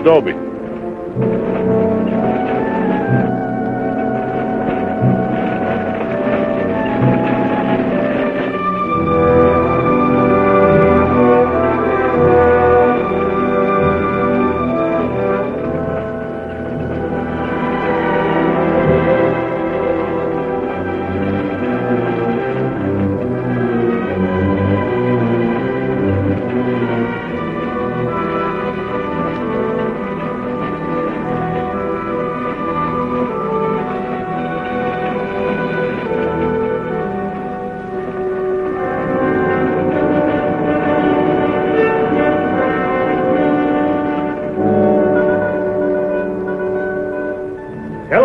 Dobie.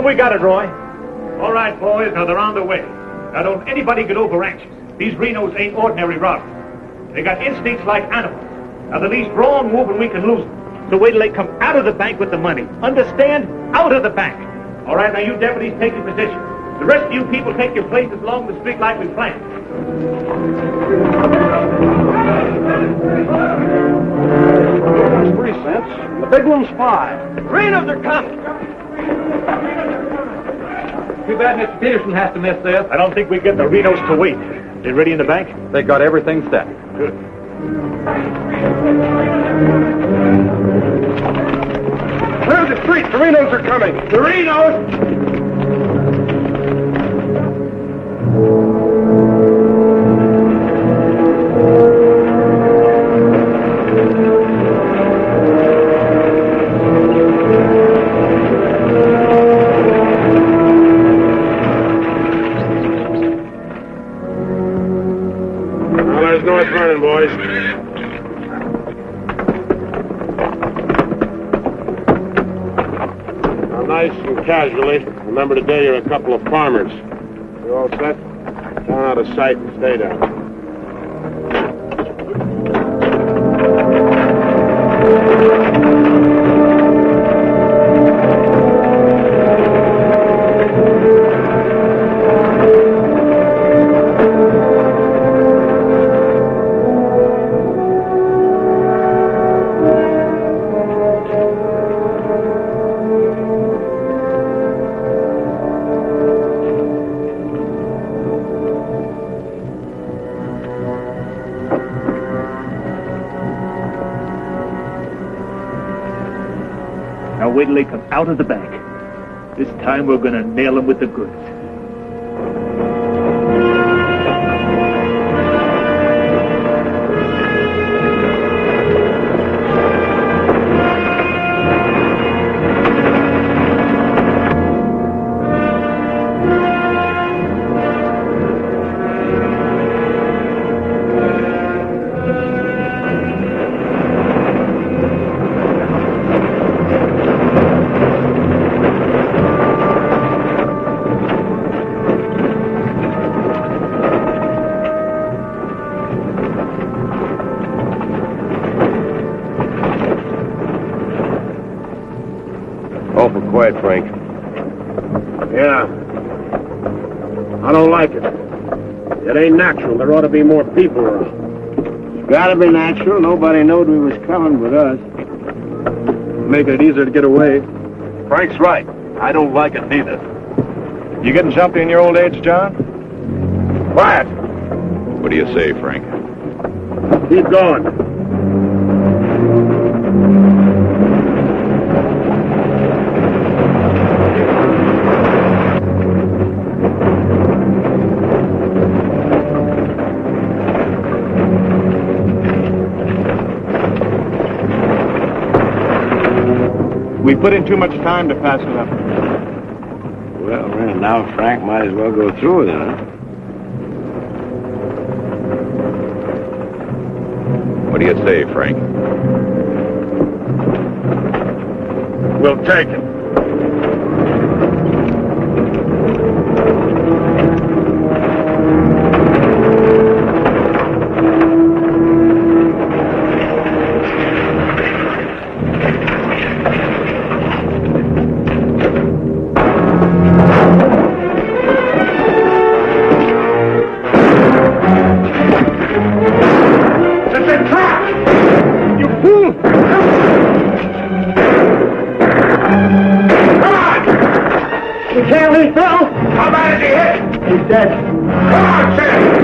We got it, Roy. All right, boys, now they're on the way. Now don't anybody get over anxious. These Renos ain't ordinary robbers. They got instincts like animals. Now the least wrong move and we can lose them. So wait till they come out of the bank with the money. Understand? Out of the bank. All right, now you deputies take your position. The rest of you people take your places along the street like we planned. That's 3 cents. The big one's 5. Renos are coming. Too bad Mr. Peterson has to miss this. I don't think we get the Renos to wait. They ready in the bank? They got everything set. Good. Clear the street. The Renos are coming. The Renos! North running, boys. Now, nice and casually, remember today you're a couple of farmers. You all set? Down out of sight and stay down. Now wait till they come out of the bank. This time we're gonna nail them with the goods. Awful quiet, Frank. Yeah. I don't like it. It ain't natural. There ought to be more people around. It's gotta be natural. Nobody knowed we was coming but us. Making it easier to get away. Frank's right. I don't like it neither. You getting jumpy in your old age, John? Quiet. What do you say, Frank? Keep going. We put in too much time to pass it up. Well, now Frank might as well go through with it, huh? What do you say, Frank? We'll take it. dead. Come on, Sam!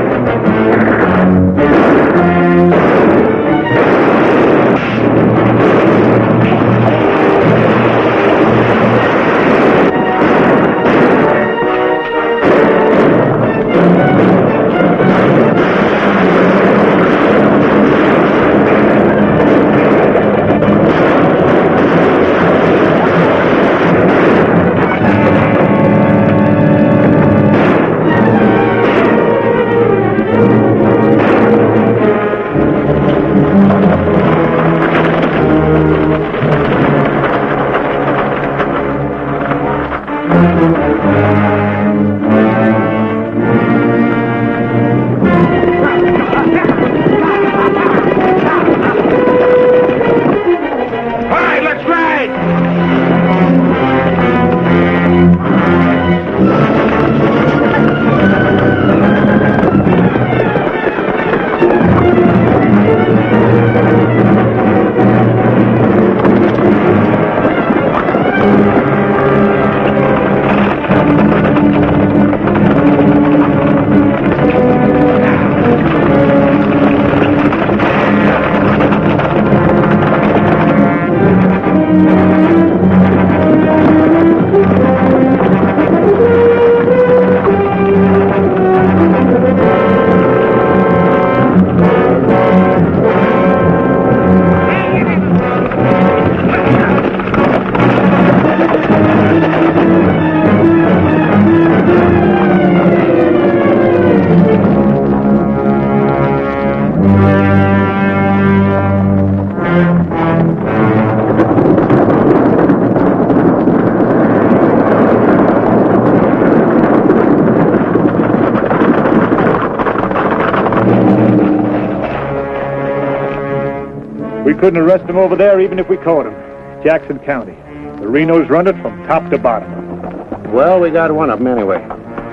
We couldn't arrest him over there even if we caught him. Jackson County. The Renos run it from top to bottom. Well, we got one of them anyway.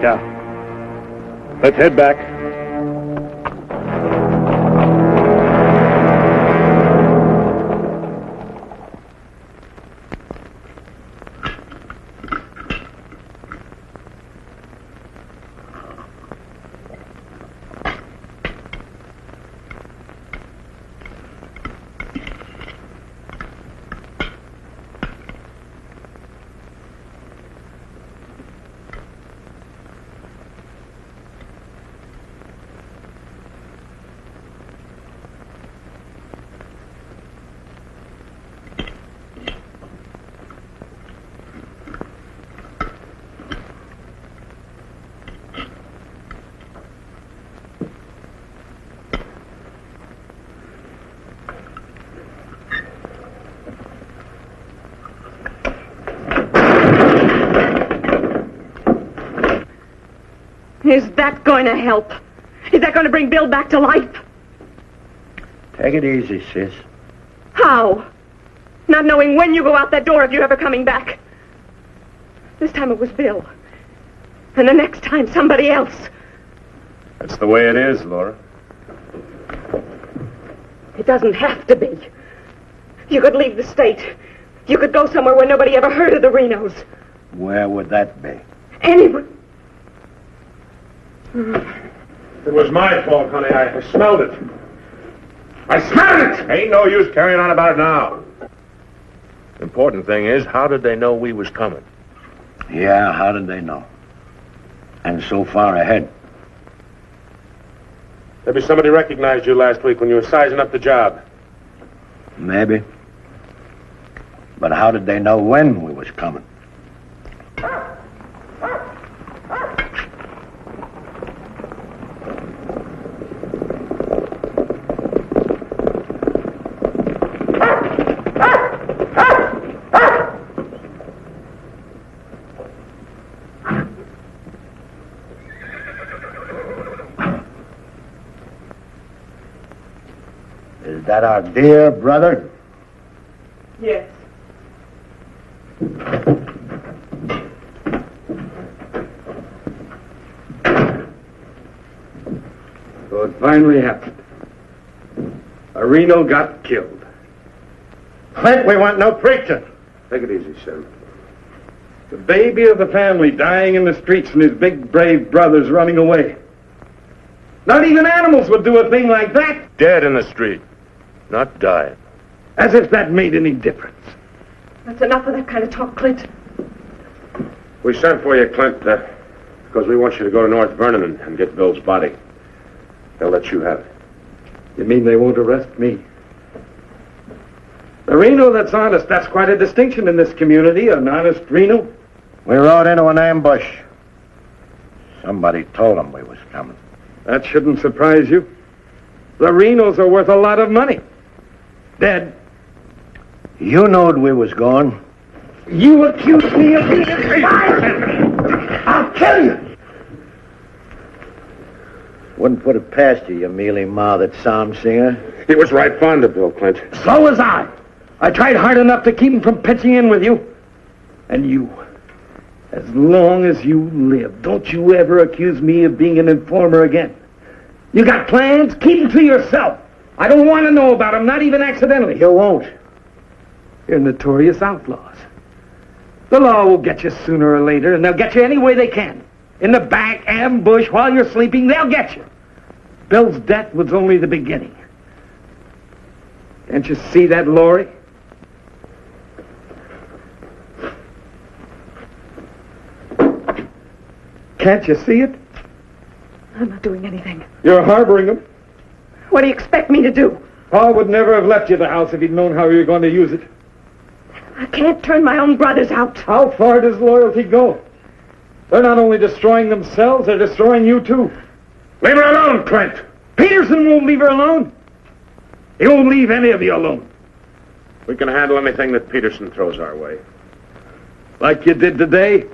Yeah. Let's head back. Is that going to help? Is that going to bring Bill back to life? Take it easy, sis. How? Not knowing when you go out that door if you're ever coming back. This time it was Bill. And the next time somebody else. That's the way it is, Laura. It doesn't have to be. You could leave the state. You could go somewhere where nobody ever heard of the Renos. Where would that be? Anywhere. It was my fault, honey. I smelled it. I smelled it! Ain't no use carrying on about it now. Important thing is, how did they know we was coming? Yeah, how did they know? And so far ahead. Maybe somebody recognized you last week when you were sizing up the job. Maybe. But how did they know when we was coming? Is that our dear brother? Yes. So it finally happened. A Reno got killed. Clint, we want no preaching. Take it easy, Sim. The baby of the family dying in the streets and his big, brave brothers running away. Not even animals would do a thing like that. Dead in the street, not dying. As if that made any difference. That's enough of that kind of talk, Clint. We sent for you, Clint, because we want you to go to North Vernon and get Bill's body. They'll let you have it. You mean they won't arrest me? The Reno that's honest, that's quite a distinction in this community, an honest Reno. We rode into an ambush. Somebody told them we was coming. That shouldn't surprise you. The Renos are worth a lot of money. Dead. You knowed we was going. You accuse me of being a spy! I'll kill you! Wouldn't put it past you, you mealy-mouthed psalm singer. He was right fond of Bill, Clint. So was I. I tried hard enough to keep him from pitching in with you. And you, as long as you live, don't you ever accuse me of being an informer again. You got plans? Keep them to yourself. I don't want to know about them, not even accidentally. You won't. You're notorious outlaws. The law will get you sooner or later, and they'll get you any way they can. In the back, ambush, while you're sleeping, they'll get you. Bill's death was only the beginning. Can't you see that, Laurie? Can't you see it? I'm not doing anything. You're harboring him. What do you expect me to do? Paul would never have left you the house if he'd known how you were going to use it. I can't turn my own brothers out. How far does loyalty go? They're not only destroying themselves, they're destroying you, too. Leave her alone, Clint. Peterson won't leave her alone. He won't leave any of you alone. We can handle anything that Peterson throws our way. Like you did today.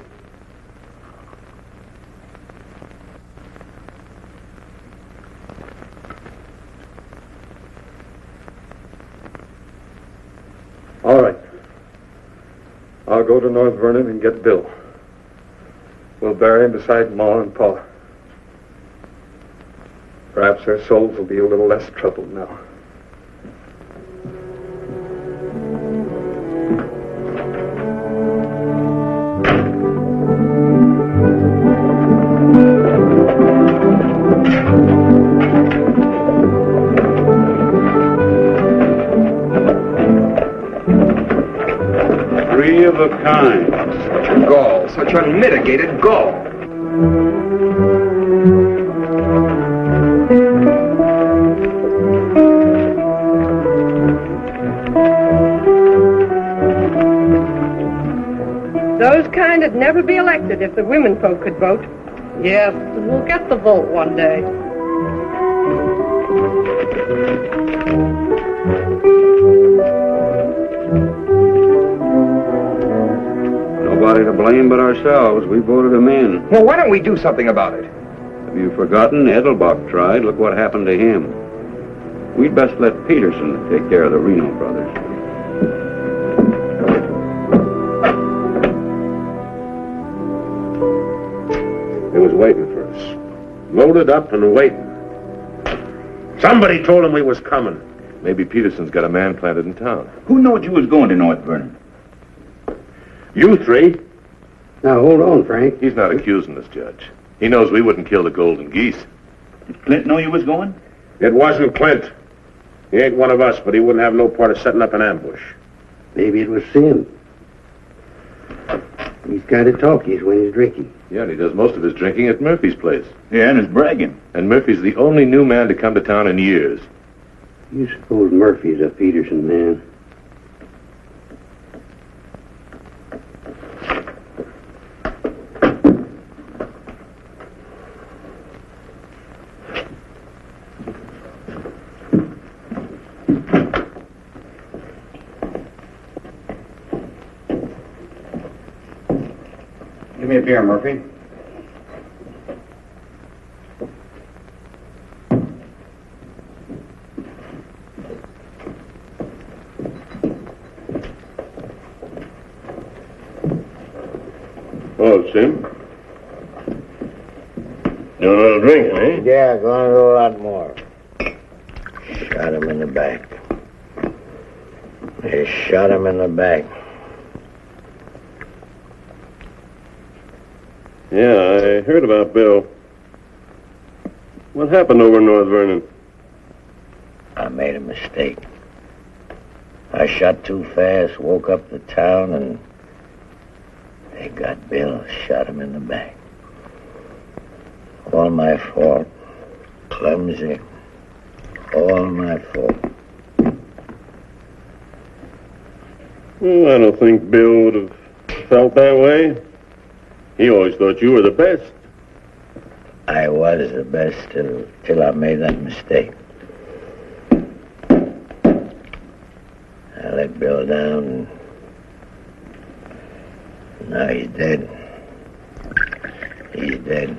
All right. I'll go to North Vernon and get Bill. We'll bury him beside Ma and Pa. Perhaps their souls will be a little less troubled now. Three of a kind. Gall, such unmitigated gall. Those kind would never be elected if the women folk could vote. Yes, we'll get the vote one day. Nobody to blame but ourselves. We voted him in. Well, why don't we do something about it? Have you forgotten? Edelbach tried. Look what happened to him. We'd best let Peterson take care of the Reno brothers. He was waiting for us. Loaded up and waiting. Somebody told him we was coming. Maybe Peterson's got a man planted in town. Who knowed you was going to North Vernon? You three. Now, hold on, Frank. He's not accusing us, Judge. He knows we wouldn't kill the golden geese. Did Clint know you was going? It wasn't Clint. He ain't one of us, but he wouldn't have no part of setting up an ambush. Maybe it was Sim. He's kind of talkies when he's drinking. Yeah, and he does most of his drinking at Murphy's place. Yeah, and is bragging. And Murphy's the only new man to come to town in years. You suppose Murphy's a Peterson man? Give me a beer, Murphy. Oh, Sim. You want a little drink, eh? Yeah, gonna do a lot more. Shot him in the back. They shot him in the back. Yeah, I heard about Bill. What happened over in North Vernon? I made a mistake. I shot too fast, woke up the town, and they got Bill, shot him in the back. All my fault. Clumsy. All my fault. Well, I don't think Bill would have felt that way. He always thought you were the best. I was the best till I made that mistake. I let Bill down, and now he's dead. He's dead.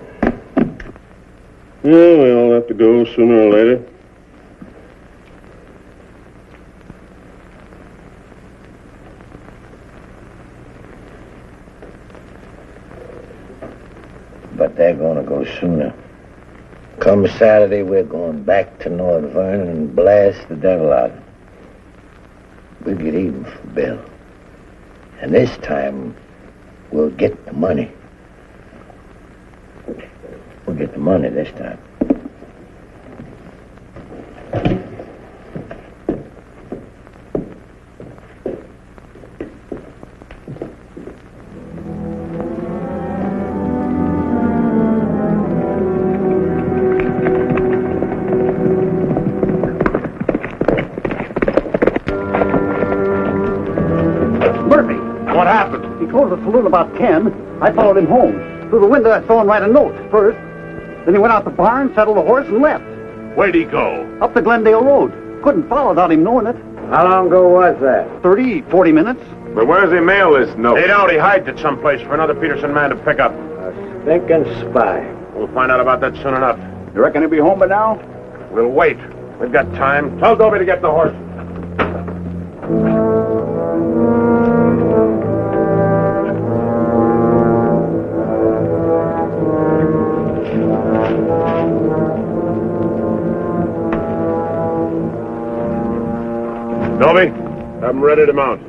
Yeah, we all have to go sooner or later. But they're gonna go sooner. Come Saturday, we're going back to North Vernon and blast the devil out of him. We'll get even for Bill. And this time, we'll get the money. We'll get the money this time. What happened? He closed the saloon about 10. I followed him home. Through the window, I saw him write a note first. Then he went out the barn, saddled the horse, and left. Where'd he go? Up the Glendale Road. Couldn't follow without him knowing it. How long ago was that? 30, 40 minutes. But where does he mail this note? They don't. He hides it someplace for another Peterson man to pick up. A stinking spy. We'll find out about that soon enough. You reckon he'll be home by now? We'll wait. We've got time. Tell Dobie to get the horse. Dobie, have him ready to mount.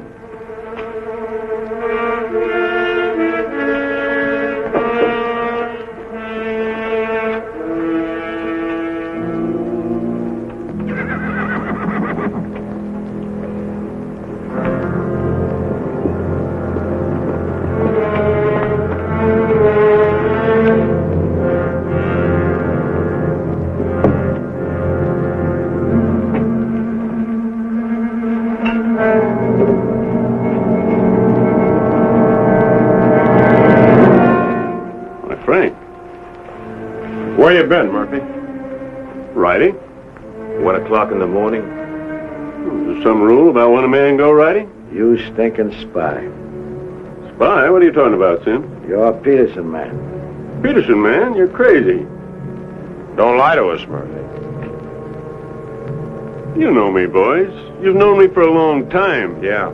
Where you been, Murphy? Riding? 1 o'clock in the morning. Is there some rule about when a man go riding? You stinking spy. Spy? What are you talking about, Sim? You're a Peterson man. Peterson, man? You're crazy. Don't lie to us, Murphy. You know me, boys. You've known me for a long time. Yeah.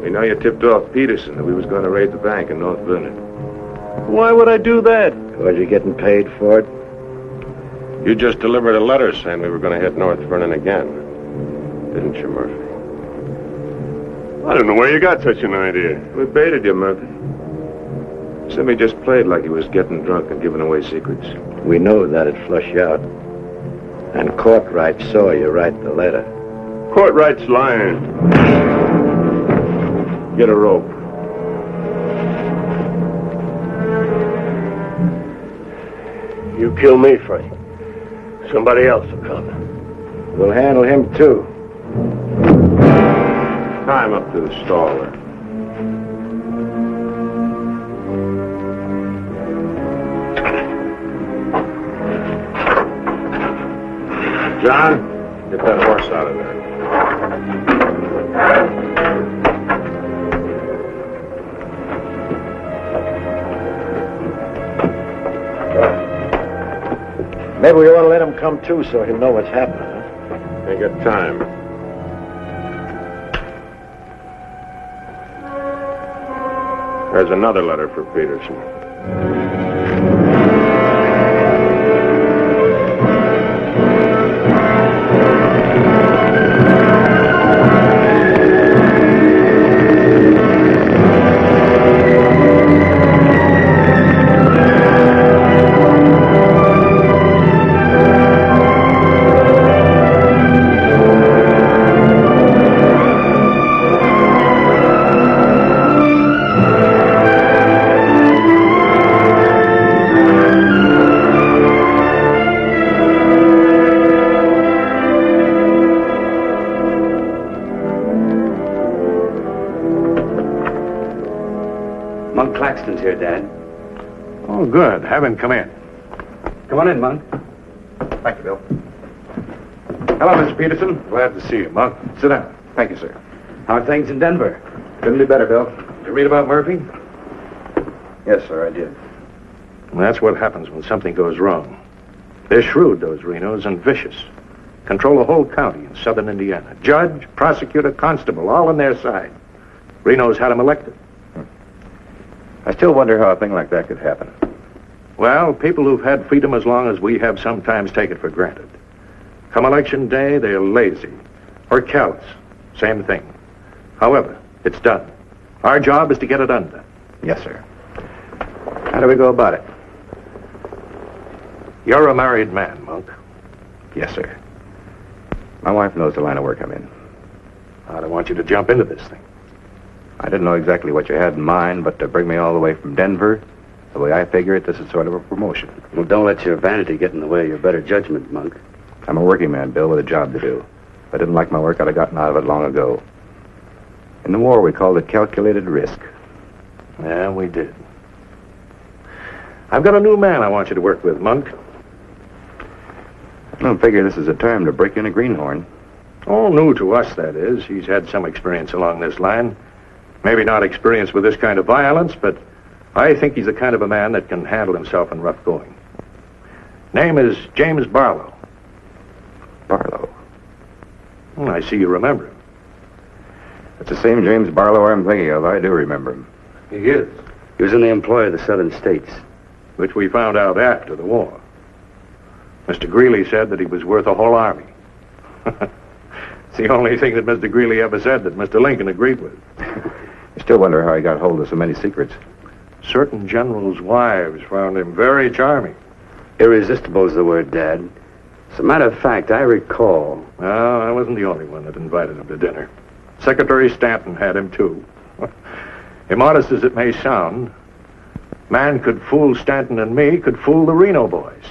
We know you tipped off Peterson that we was going to raid the bank in North Vernon. Why would I do that? Was you getting paid for it? You just delivered a letter saying we were going to hit North Vernon again. Didn't you, Murphy? I don't know where you got such an idea. We baited you, Murphy. Simmy just played like he was getting drunk and giving away secrets. We know that'd flush you out. And Courtright saw you write the letter. Courtright's lying. Get a rope. You kill me, Frank. Somebody else will come. We'll handle him, too. Tie him up to the stall there. John, get that horse out of there. Maybe we ought to let him come, too, so he'll know what's happening, huh? Ain't got time. There's another letter for Peterson. Peterson's here, Dad. Oh, good. Have him come in. Come on in, Monk. Thank you, Bill. Hello, Mr. Peterson. Glad to see you, Monk. Sit down. Thank you, sir. How are things in Denver? Couldn't be better, Bill. Did you read about Murphy? Yes, sir, I did. Well, that's what happens when something goes wrong. They're shrewd, those Renos, and vicious. Control the whole county in southern Indiana. Judge, prosecutor, constable, all on their side. Reno's had him elected. I still wonder how a thing like that could happen. Well, people who've had freedom as long as we have sometimes take it for granted. Come election day, they're lazy. Or callous. Same thing. However, it's done. Our job is to get it undone. Yes, sir. How do we go about it? You're a married man, Monk. Yes, sir. My wife knows the line of work I'm in. I don't want you to jump into this thing. I didn't know exactly what you had in mind, but to bring me all the way from Denver, the way I figure it, this is sort of a promotion. Well, don't let your vanity get in the way of your better judgment, Monk. I'm a working man, Bill, with a job to do. If I didn't like my work, I'd have gotten out of it long ago. In the war, we called it calculated risk. Yeah, we did. I've got a new man I want you to work with, Monk. I don't figure this is a time to break in a greenhorn. All new to us, that is. He's had some experience along this line. Maybe not experience with this kind of violence, but I think he's the kind of a man that can handle himself in rough going. Name is James Barlow. Barlow? Well, I see you remember him. It's the same James Barlow I'm thinking of. I do remember him. He is. He was in the employ of the southern states. Which we found out after the war. Mr. Greeley said that he was worth a whole army. It's the only thing that Mr. Greeley ever said that Mr. Lincoln agreed with. I still wonder how he got hold of so many secrets. Certain generals' wives found him very charming. Irresistible is the word, Dad. As a matter of fact, I recall... Well, I wasn't the only one that invited him to dinner. Secretary Stanton had him, too. Immodest as it may sound, man could fool Stanton and me, could fool the Reno boys.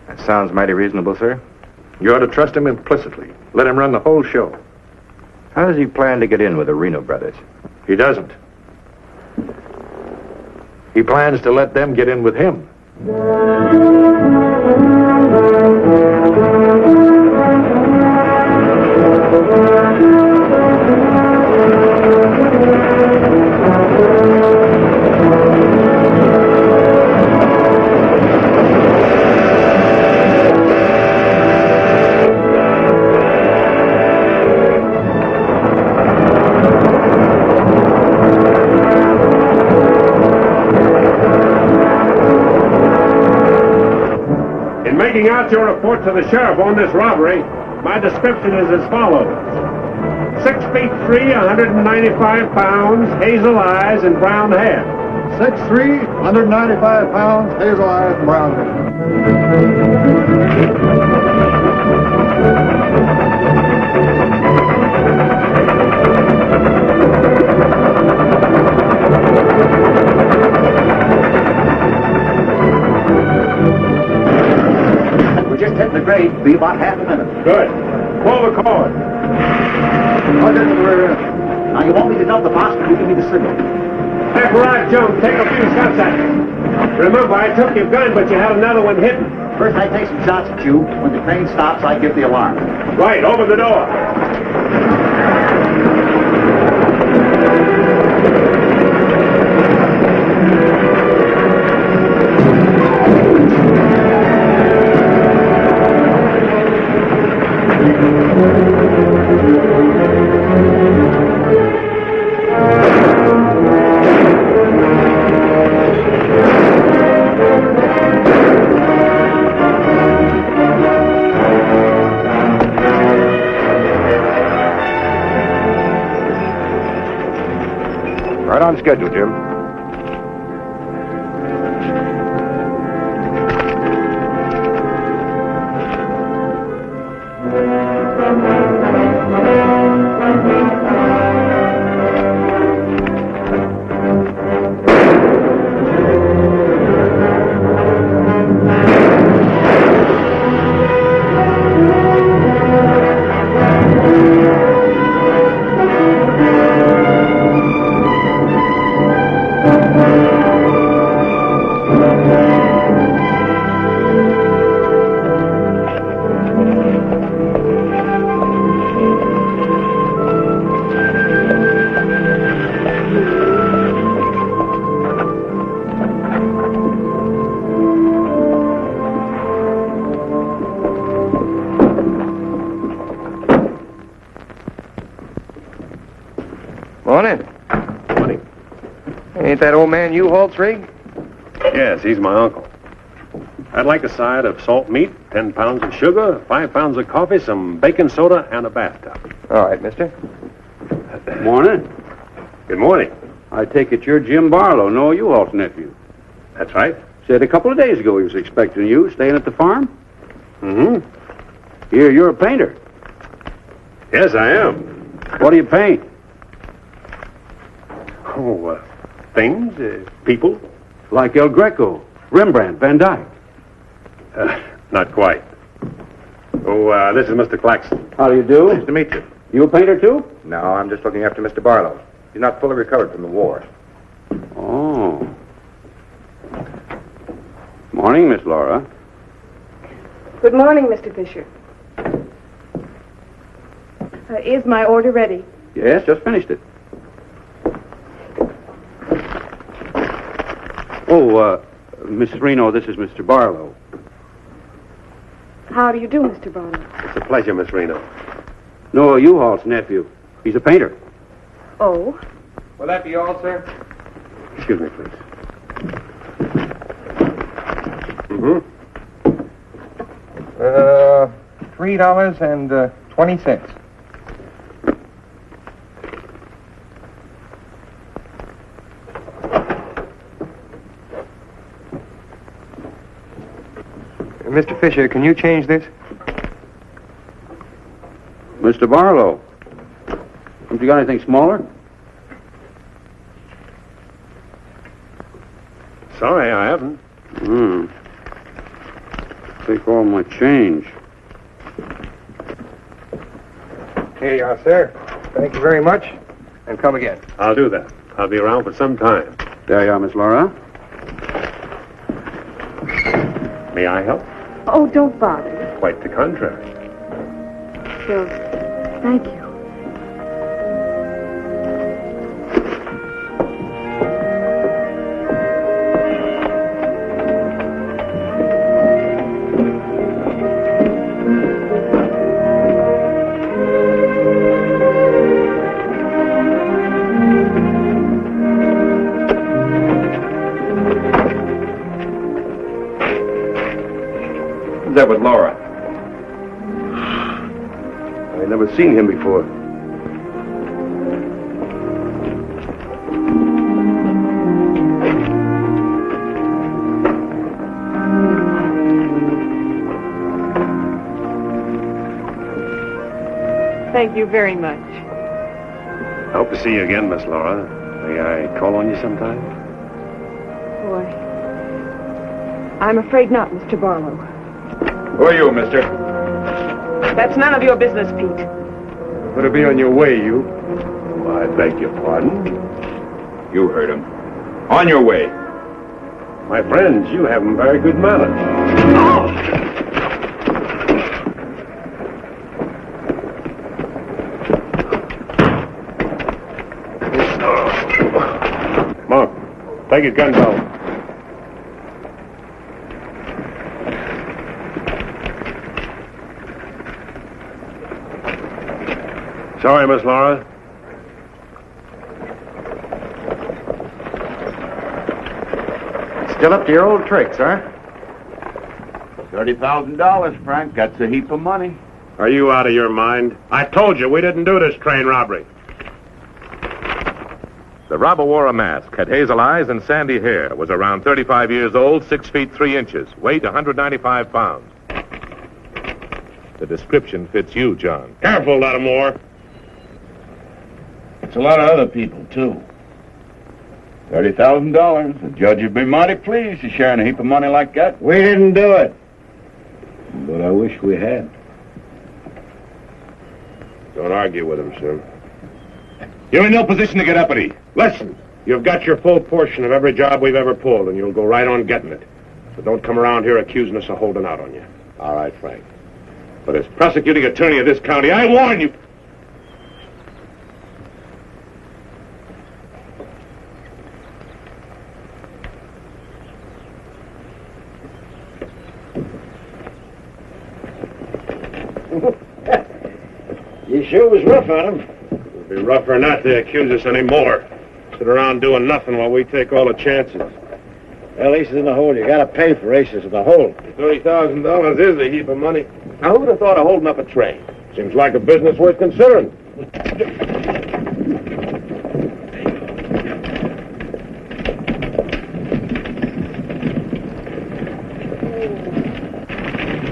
That sounds mighty reasonable, sir. You ought to trust him implicitly. Let him run the whole show. How does he plan to get in with the Reno brothers? He doesn't. He plans to let them get in with him. Making out your report to the sheriff on this robbery, my description is as follows. 6 feet 3, 195 pounds, hazel eyes, and brown hair. 6'3", 195 pounds, hazel eyes, and brown Hit the grade. Be about half a minute. Good. Pull the cord. Now, you want me to dump the box, but you give me the signal. Step right, Joe. Take a few shots at it. Remember, I took your gun, but you had another one hidden. First, I take some shots at you. When the train stops, I give the alarm. Right. Open the door. Right on schedule, Jim. Morning. Morning. Ain't that old man U-Haul's rig? Yes, he's my uncle. I'd like a side of salt meat, 10 pounds of sugar, 5 pounds of coffee, some baking soda, and a bathtub. All right, mister. Morning. Good morning. I take it you're Jim Barlow, Noah U-Haul's nephew. That's right. Said a couple of days ago he was expecting you, staying at the farm. Mm-hmm. Here, you're a painter. Yes, I am. What do you paint? Oh, things, people. Like El Greco, Rembrandt, Van Dyke. Not quite. Oh, this is Mr. Claxton. How do you do? Nice to meet you. You a painter, too? No, I'm just looking after Mr. Barlow. He's not fully recovered from the war. Oh. Morning, Miss Laura. Good morning, Mr. Fisher. Is my order ready? Yes, just finished it. Oh, Miss Reno, this is Mr. Barlow. How do you do, Mr. Barlow? It's a pleasure, Miss Reno. Noah U-Haul's nephew. He's a painter. Oh? Will that be all, sir? Excuse me, please. $3.20. Mr. Fisher, can you change this? Mr. Barlow. Haven't you got anything smaller? Sorry, I haven't. Take all my change. Here you are, sir. Thank you very much. And come again. I'll do that. I'll be around for some time. There you are, Miss Laura. May I help? Oh, don't bother. Quite the contrary. Bill, thank you. That with Laura. I've never seen him before. Thank you very much. I hope to see you again, Miss Laura. May I call on you sometime? Boy, I'm afraid not, Mr. Barlow. Who are you, mister? That's none of your business, Pete. Better be on your way, you. Oh, I beg your pardon. You heard him. On your way. My friends, you have very good manners. Mark, take his gun down. Sorry, Miss Laura. Still up to your old tricks, huh? $30,000, Frank. That's a heap of money. Are you out of your mind? I told you we didn't do this train robbery. The robber wore a mask, had hazel eyes and sandy hair, was around 35 years old, 6 feet 3 inches, weight 195 pounds. The description fits you, John. Careful, Lattimore. It's a lot of other people, too. $30,000. The judge would be mighty pleased to sharing a heap of money like that. We didn't do it. But I wish we had. Don't argue with him, sir. You're in no position to get uppity. Listen, you've got your full portion of every job we've ever pulled, and you'll go right on getting it. So don't come around here accusing us of holding out on you. All right, Frank. But as prosecuting attorney of this county, I warn you. You sure was rough on him. It'd be rougher not to accuse us anymore. Sit around doing nothing while we take all the chances. Well, aces in the hole. You gotta pay for aces in the hole. $30,000 is a heap of money. Now, who would have thought of holding up a train? Seems like a business worth considering.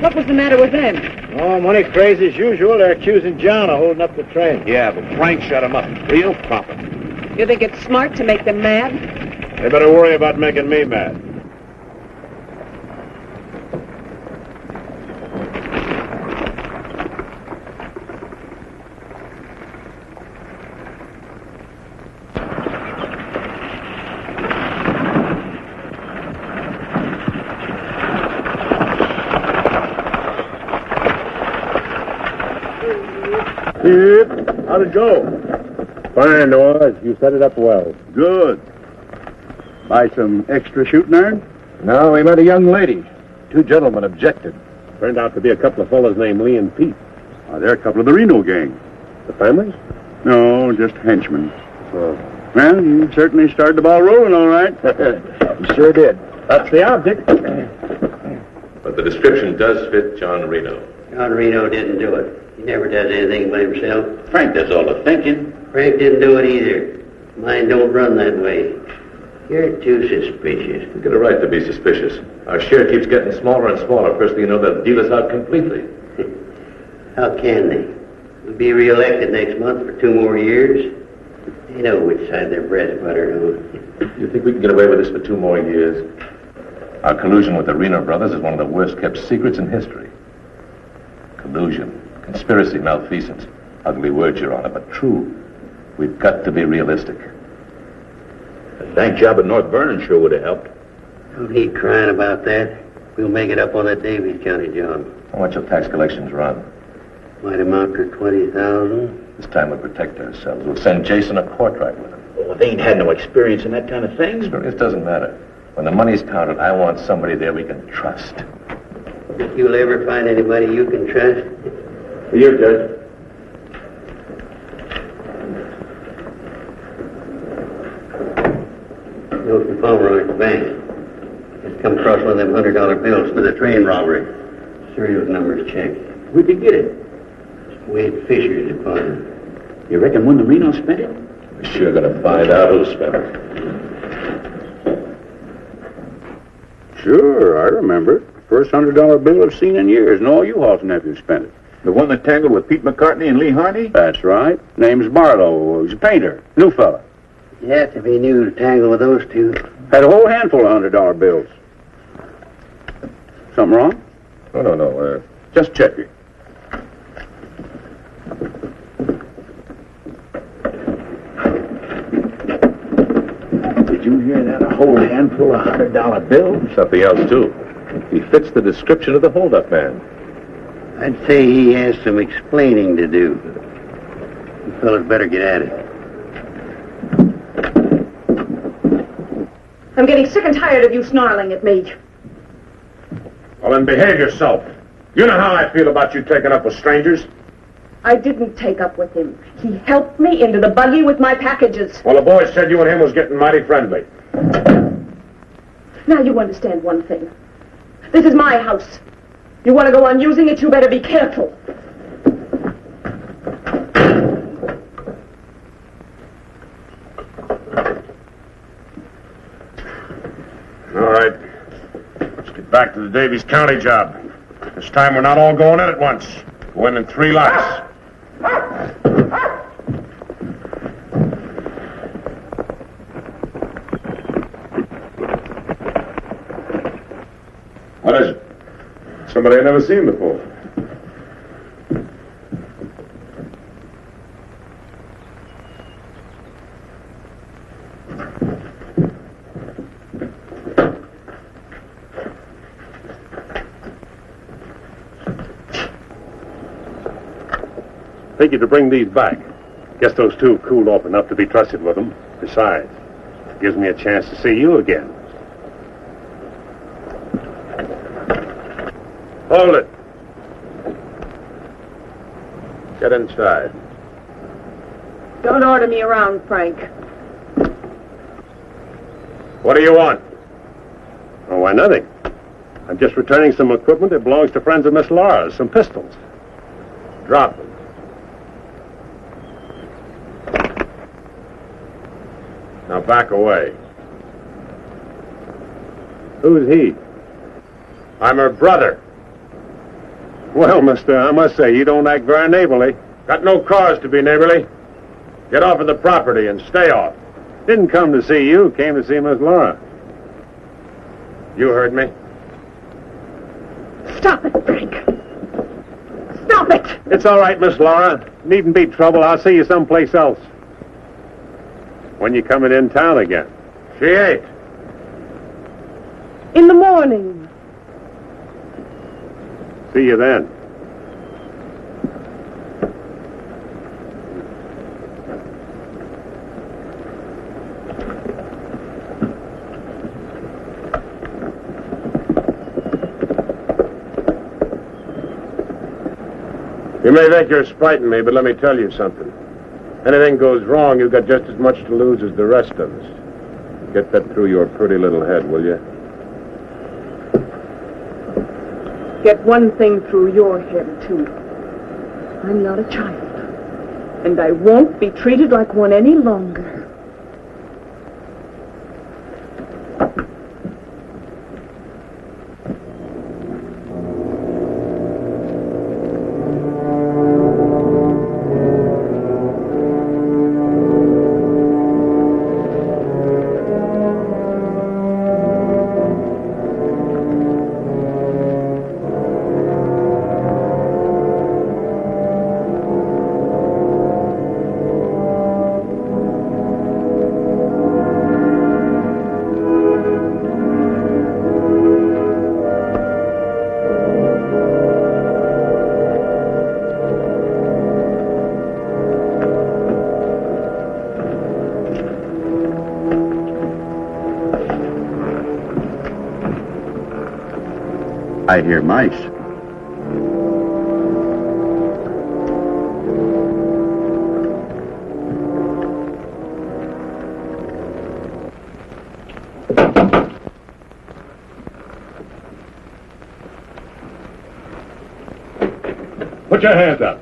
What was the matter with them? Oh, money crazy as usual. They're accusing John of holding up the train. Yeah, but Frank shut him up. Real profit. You think it's smart to make them mad? They better worry about making me mad. How'd it go? Fine, Noah. You set it up well. Good. Buy some extra shooting iron? No, we met a young lady. Two gentlemen objected. Turned out to be a couple of fellas named Lee and Pete. They're a couple of the Reno gang. The families? No, just henchmen. Oh. Well, you certainly started the ball rolling, all right. You sure did. That's the object. But the description does fit John Reno. John Reno didn't do it. He never does anything by himself. Frank does all the thinking. Frank didn't do it either. Mine don't run that way. You're too suspicious. You get a right to be suspicious. Our share keeps getting smaller and smaller. First thing you know, they'll deal us out completely. How can they? We'll be reelected next month for 2 more years. They know which side their bread's buttered on. You think we can get away with this for 2 more years? Our collusion with the Reno brothers is one of the worst kept secrets in history. Collusion, conspiracy, malfeasance. Ugly words, Your Honor, but true. We've got to be realistic. The bank job at North Vernon sure would have helped. Don't need crying about that. We'll make it up on that Davies County job. How much will tax collections run? Might amount to 20,000. This time we'll protect ourselves. We'll send Jason a portrait with him. Oh, they ain't had no experience in that kind of thing. Experience doesn't matter. When the money's counted, I want somebody there we can trust. Think you'll ever find anybody you can trust? Here, Judge. Note from Pomeroy at the bank. Just come across one of them $100 bills for the train robbery. Serial numbers checked. Where'd you get it? Wade Fisher's deposit. You reckon one of the Reno spent it? We're sure gonna find out who spent it. Sure, I remember it. First $100 bill I've seen in years, and all you Hall's nephews spent it. The one that tangled with Pete McCartney and Lee Harney? That's right. Name's Barlow. He's a painter. New fella. You have to be new to tangle with those two. Had a whole handful of $100 bills. Something wrong? No. Just checking. Did you hear that? A whole handful of $100 bills? Something else, too. He fits the description of the holdup man. I'd say he has some explaining to do. You fellas better get at it. I'm getting sick and tired of you snarling at me. Well, then behave yourself. You know how I feel about you taking up with strangers. I didn't take up with him. He helped me into the buggy with my packages. Well, the boys said you and him was getting mighty friendly. Now you understand one thing. This is my house. You want to go on using it, you better be careful. All right. Let's get back to the Davies County job. This time we're not all going in at once. Go in 3 lots. What is it? Somebody I've never seen before. Take you to bring these back. Guess those two cooled off enough to be trusted with them. Besides, it gives me a chance to see you again. Hold it. Get inside. Don't order me around, Frank. What do you want? Oh, why, nothing. I'm just returning some equipment that belongs to friends of Miss Laura's, some pistols. Drop them. Now back away. Who's he? I'm her brother. Well, mister, I must say, you don't act very neighborly. Got no cause to be neighborly. Get off of the property and stay off. Didn't come to see you, came to see Miss Laura. You heard me. Stop it, Frank. Stop it! It's all right, Miss Laura. Needn't be trouble. I'll see you someplace else. When you coming in town again? She ain't. In the morning. See you then. You may think you're spiting me, but let me tell you something. Anything goes wrong, you've got just as much to lose as the rest of us. Get that through your pretty little head, will you? Get one thing through your head, too. I'm not a child. And I won't be treated like one any longer. I hear mice. Put your hands up.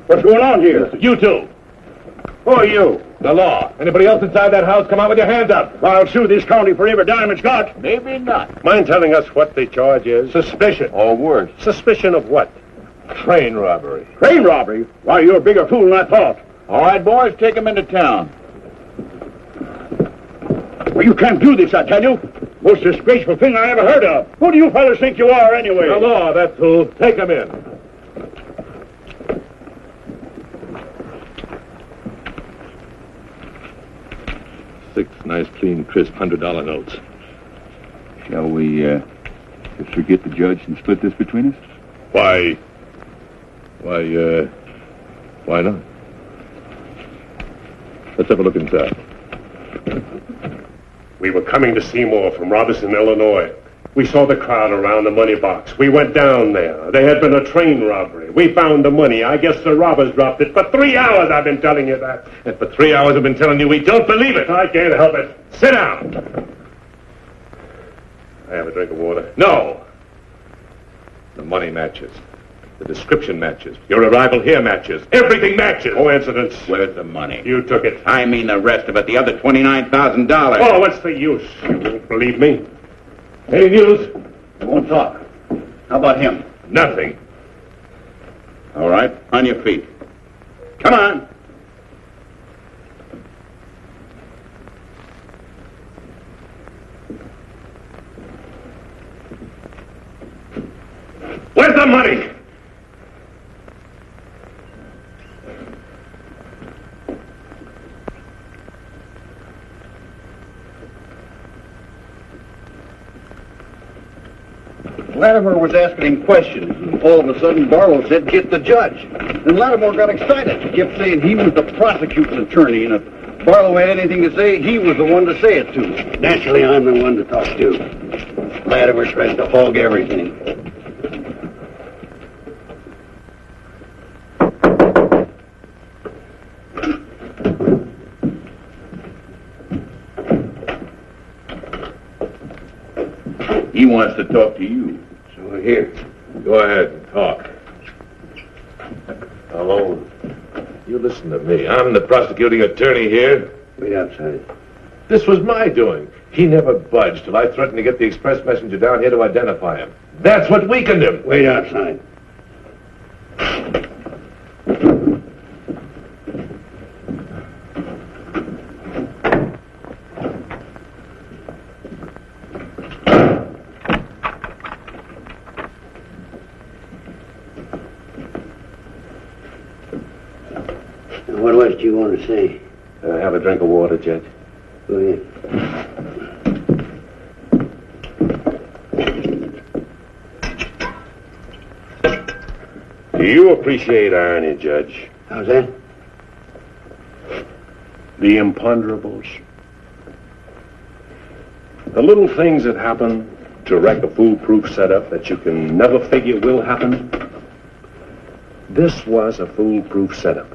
What's going on here? You two. Who are you? The law. Anybody else inside that house, come out with your hands up. I'll sue this county for every dime it's got. Maybe not. Mind telling us what the charge is? Suspicion. Or worse. Suspicion of what? Train robbery. Train robbery? Why, you're a bigger fool than I thought. All right, boys, take him into town. Well, you can't do this, I tell you. Most disgraceful thing I ever heard of. Who do you fellas think you are, anyway? The law, that's who. Take him in. Six nice, clean, crisp $100 notes. Shall we, just forget the judge and split this between us? Why not? Let's have a look inside. We were coming to Seymour from Robertson, Illinois. We saw the crowd around the money box. We went down there. There had been a train robbery. We found the money. I guess the robbers dropped it. For 3 hours I've been telling you that. And for 3 hours I've been telling you we don't believe it. I can't help it. Sit down. I have a drink of water. No. The money matches. The description matches. Your arrival here matches. Everything matches. Coincidence. Where's the money? You took it. I mean the rest of it, the other $29,000. Oh, what's the use? You won't believe me. Any news? I won't talk. How about him? Nothing. All right, on your feet. Come on. Where's the money? Latimer was asking him questions, and all of a sudden Barlow said, "Get the judge." And Latimer got excited. He kept saying he was the prosecuting attorney, and if Barlow had anything to say, he was the one to say it to. Naturally, I'm the one to talk to. Latimer tries to hog everything. He wants to talk to you. So here. Go ahead and talk. Alone. You listen to me. I'm the prosecuting attorney here. Wait outside. This was my doing. He never budged till I threatened to get the express messenger down here to identify him. That's what weakened him. Wait outside. What was it you want to say? Have a drink of water, Judge. Go ahead. Do you appreciate irony, Judge? How's that? The imponderables. The little things that happen to wreck a foolproof setup that you can never figure will happen. This was a foolproof setup.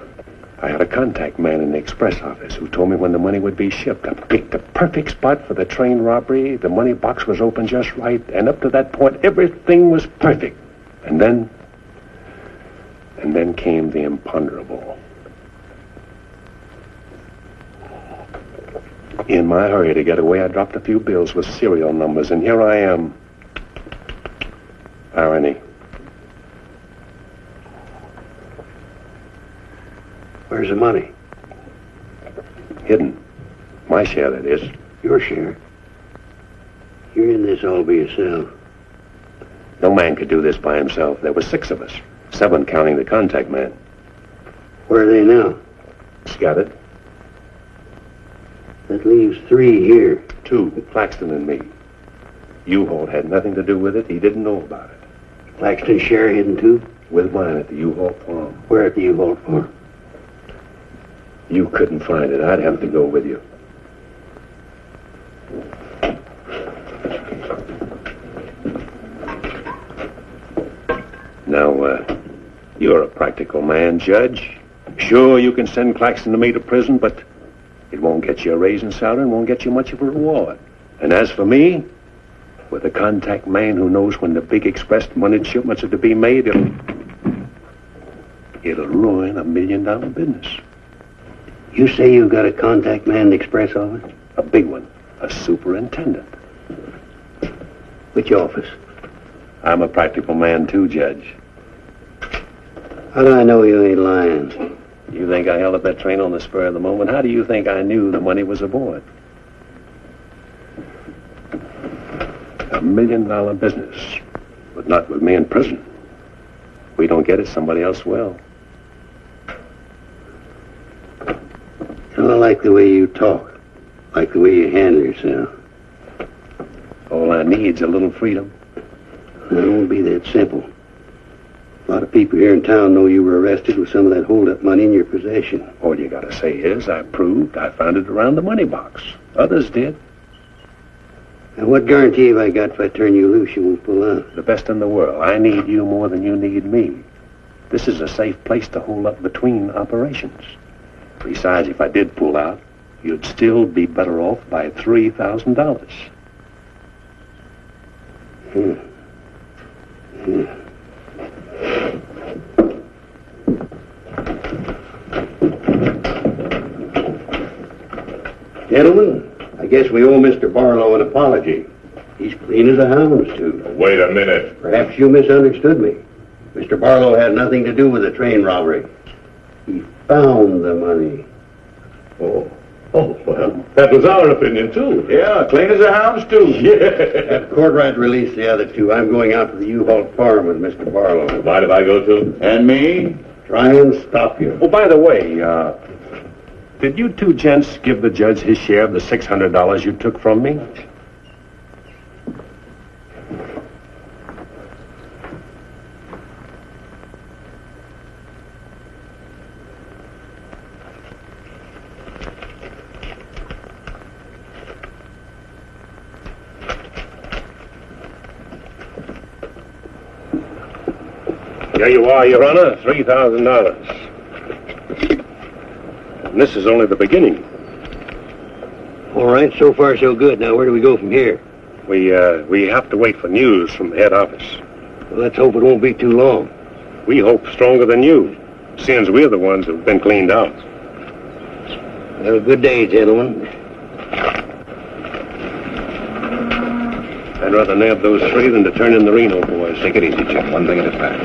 I had a contact man in the express office who told me when the money would be shipped. I picked the perfect spot for the train robbery. The money box was open just right, and up to that point, everything was perfect. And then came the imponderable. In my hurry to get away, I dropped a few bills with serial numbers, and here I am. Irony. Where's the money? Hidden. My share, that is. Your share. You're in this all by yourself. No man could do this by himself. There were 6 of us. 7 counting the contact man. Where are they now? Scattered. That leaves 3 here. 2, Claxton and me. U-Haul had nothing to do with it. He didn't know about it. Claxton's share hidden too? With mine at the U-Haul farm. Where at the U-Haul farm? You couldn't find it. I'd have to go with you. Now, you're a practical man, Judge. Sure, you can send Claxton and me to prison, but it won't get you a raise in salary and won't get you much of a reward. And as for me, with a contact man who knows when the big express money shipments are to be made, it'll ruin $1 million business. You say you got a contact man in the express office? A big one. A superintendent. Which office? I'm a practical man too, Judge. How do I know you ain't lying? You think I held up that train on the spur of the moment? How do you think I knew the money was aboard? $1 million business. But not with me in prison. If we don't get it, somebody else will. I don't like the way you talk. Like the way you handle yourself. All I need's a little freedom. It won't be that simple. A lot of people here in town know you were arrested with some of that hold-up money in your possession. All you gotta say is, I proved I found it around the money box. Others did. And what guarantee have I got if I turn you loose you won't pull out? The best in the world. I need you more than you need me. This is a safe place to hold up between operations. Besides, if I did pull out, you'd still be better off by $3,000. Gentlemen, I guess we owe Mr. Barlow an apology. He's clean as a hound's tooth. Wait a minute. Perhaps you misunderstood me. Mr. Barlow had nothing to do with the train robbery. He found the money. Oh, well, that was our opinion, too. Yeah, clean as a hound's tooth. Yeah. Have Courtright release the other 2. I'm going out to the U-Haul farm with Mr. Barlow. Mind if I go, too? And me? Try and stop you. Oh, by the way, did you 2 gents give the judge his share of the $600 you took from me? Here you are, Your Honor, $3,000. And this is only the beginning. All right, so far so good. Now where do we go from here? We have to wait for news from the head office. Well, let's hope it won't be too long. We hope stronger than you, since we're the ones who've been cleaned out. Have a good day, gentlemen. I'd rather nab those three than to turn in the Reno boys. Take it easy, Jim. One thing at a time.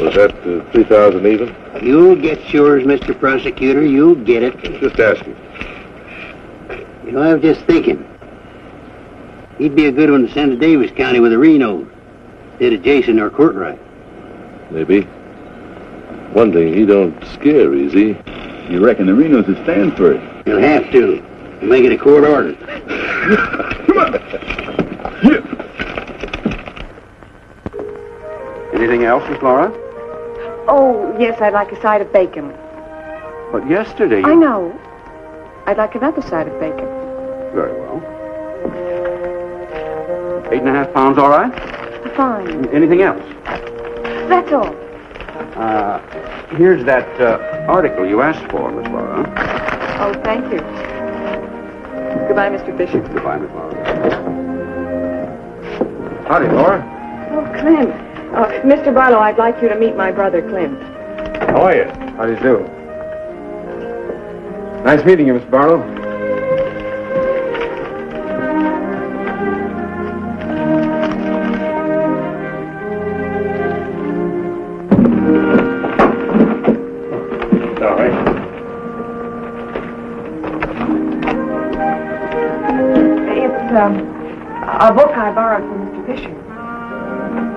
Was that 3,000 even? You'll get yours, Mr. Prosecutor. You'll get it. Just asking. You know, I was just thinking. He'd be a good one to send to Davis County with the Reno instead of Jason or Courtright. Maybe. One thing, he don't scare, is he? You reckon the Renos will stand for it? He'll have to. He'll make it a court order. Come on. Anything else, Miss Laura? Oh, yes, I'd like a side of bacon. But yesterday you... I know. I'd like another side of bacon. Very well. 8.5 pounds, all right? Fine. Anything else? That's all. Here's that article you asked for, Miss Laura. Oh, thank you. Goodbye, Mr. Fisher. Goodbye, Miss Laura. Howdy, Laura. Oh, Clint. Mr. Barlow, I'd like you to meet my brother, Clint. How are you? How do you do? Nice meeting you, Mr. Barlow. Sorry. It's a book I borrowed from Mr. Fisher.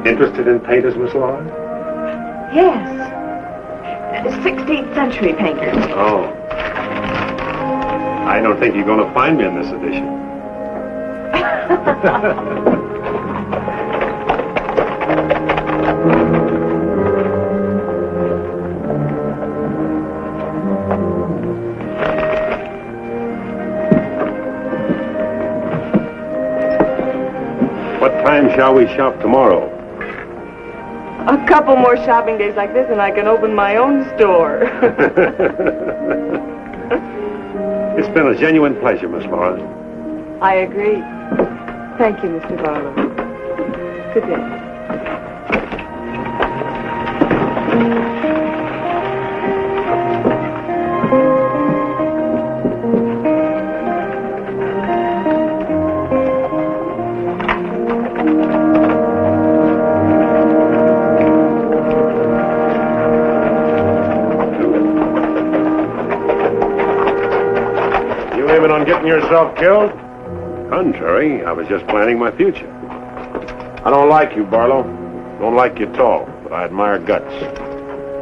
Interested in painters, Miss Laura? Yes. 16th century painters. Oh. I don't think you're going to find me in this edition. What time shall we shop tomorrow? A couple more shopping days like this and I can open my own store. It's been a genuine pleasure, Miss Laura. I agree. Thank you, Mr. Barlow. Good day. On getting yourself killed? Contrary, I was just planning my future. I don't like you, Barlow. Don't like you at all, but I admire guts.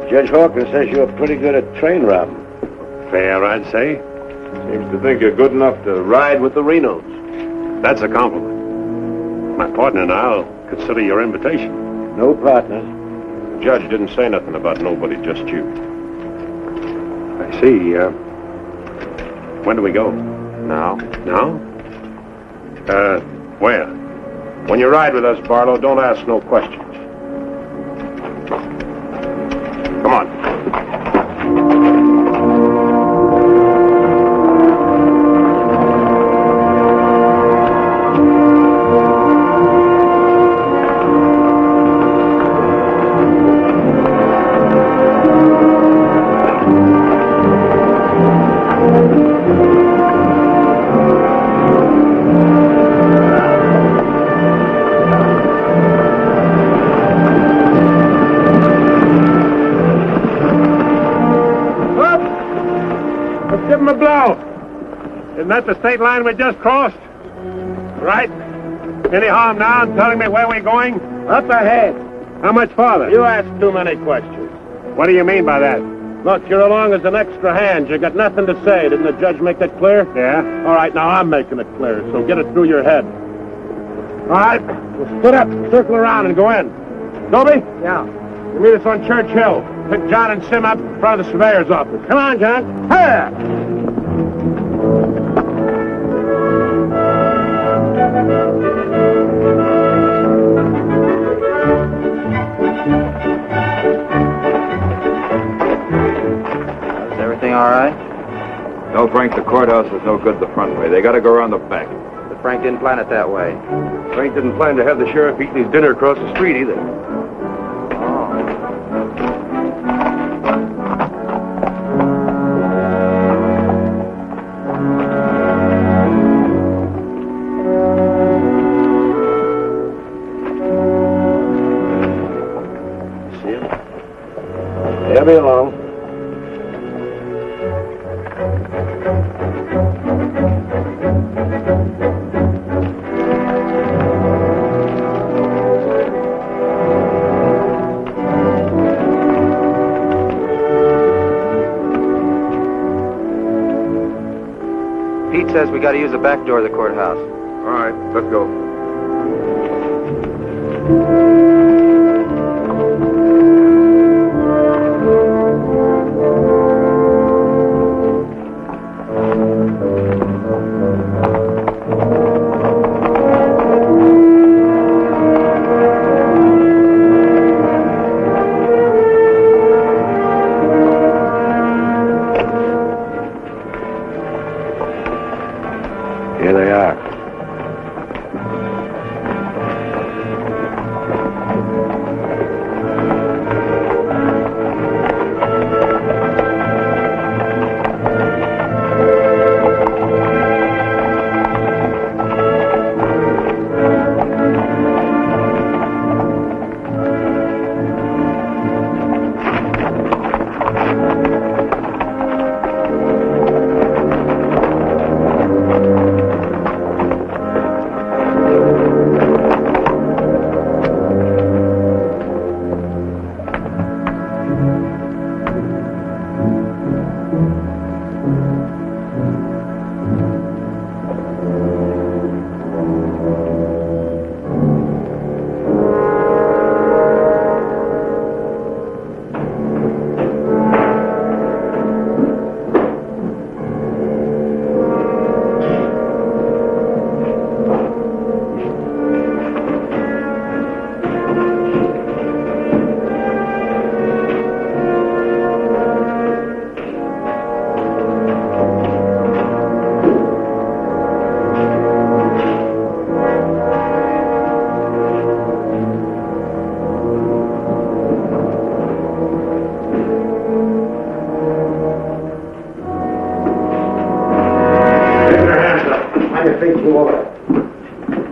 Judge Hawkins says you're pretty good at train robbing. Fair, I'd say. Seems to think you're good enough to ride with the Renos. That's a compliment. My partner and I'll consider your invitation. No partners. The judge didn't say nothing about nobody, just you. I see. When do we go? Now? Where? When you ride with us, Barlow, don't ask no questions. Come on. Isn't that the state line we just crossed? Right? Any harm now in telling me where we're going? Up ahead. How much farther? You ask too many questions. What do you mean by that? Look, you're along as an extra hand. You got nothing to say. Didn't the judge make that clear? Yeah. All right, now I'm making it clear, so get it through your head. All right, we'll split up, circle around, and go in. Toby? Yeah. You meet us on Church Hill. Pick John and Sim up in front of the surveyor's office. Come on, John. Hey! Frank, the courthouse is no good the front way. They got to go around the back. But Frank didn't plan it that way. Frank didn't plan to have the sheriff eating his dinner across the street either. They'll be along. Pete says we got to use the back door of the courthouse. All right, let's go. Here they are.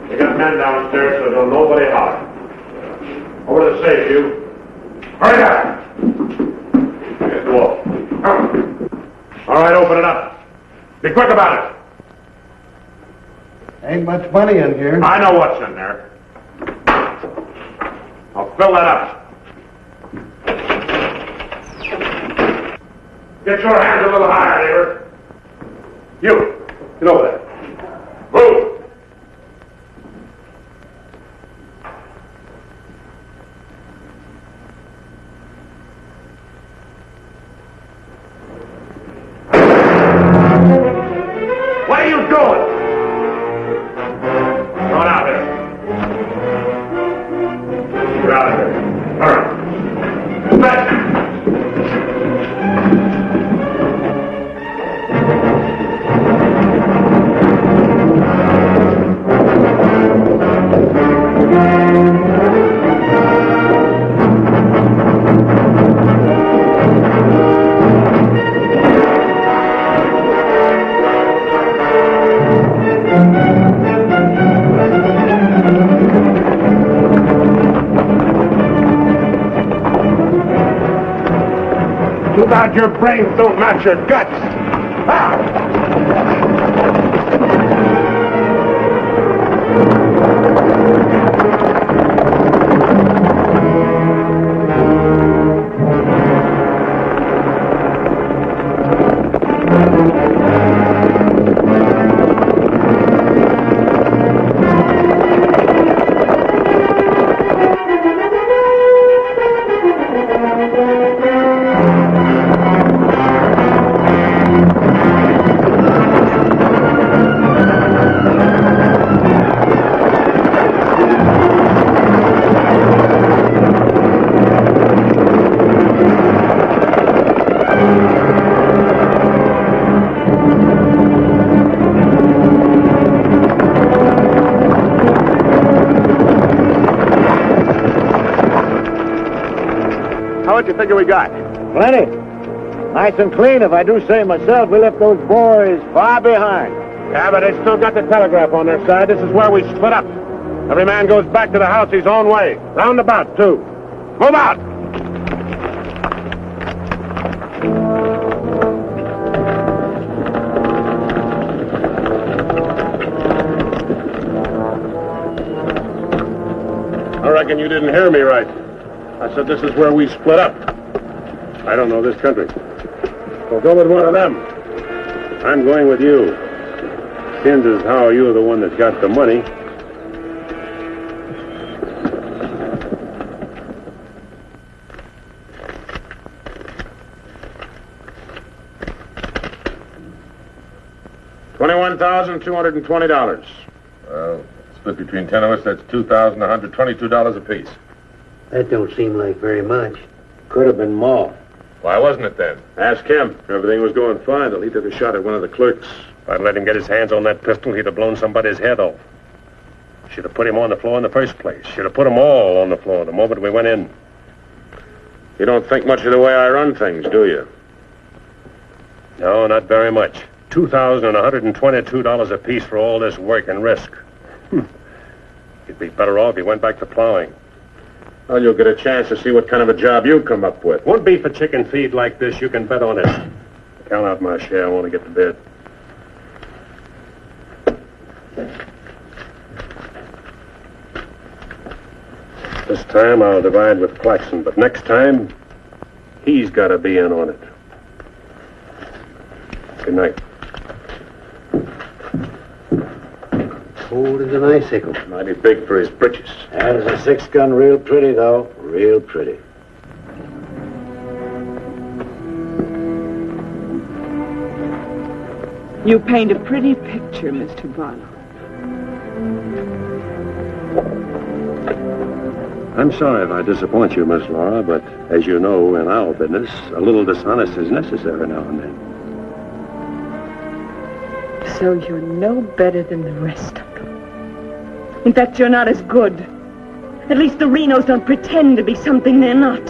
You got men downstairs, so don't nobody holler. Over to the safe, you. Hurry up! Here's the wall. All right, open it up. Be quick about it. Ain't much money in here. I know what's in there. I'll fill that up. Get your hands a little higher, neighbor. You, get over there. Move! What are you doing? Come on out here. Get out of here. All right. Back. Too bad your brains don't match your guts. much you figure we got? Plenty. Nice and clean, if I do say myself. We left those boys far behind. Yeah, but they still got the telegraph on their side. This is where we split up. Every man goes back to the house his own way. Roundabout, too. Move out! I reckon you didn't hear me right. I said this is where we split up. I don't know this country. Well, go with one of them. I'm going with you. Seems as how you're the one that got the money. $21,220. Well, split between 10 of us, that's $2,122 apiece. That don't seem like very much. Could have been more. Why wasn't it then? Ask him. Everything was going fine till he took a shot at one of the clerks. If I'd let him get his hands on that pistol, he'd have blown somebody's head off. Should have put him on the floor in the first place. Should have put them all on the floor the moment we went in. You don't think much of the way I run things, do you? No, not very much. $2,122 apiece for all this work and risk. You'd be better off if you went back to plowing. Well, you'll get a chance to see what kind of a job you come up with. Won't be for chicken feed like this, you can bet on it. Count out my share, I want to get to bed. This time I'll divide with Claxon, but next time, he's got to be in on it. Good night. Cold as an icicle. Mighty big for his britches. Has a 6-gun real pretty, though. Real pretty. You paint a pretty picture, Mr. Barlow. I'm sorry if I disappoint you, Miss Laura, but as you know, in our business, a little dishonest is necessary now and then. So you're no better than the rest of them. In fact, you're not as good. At least the Renos don't pretend to be something they're not.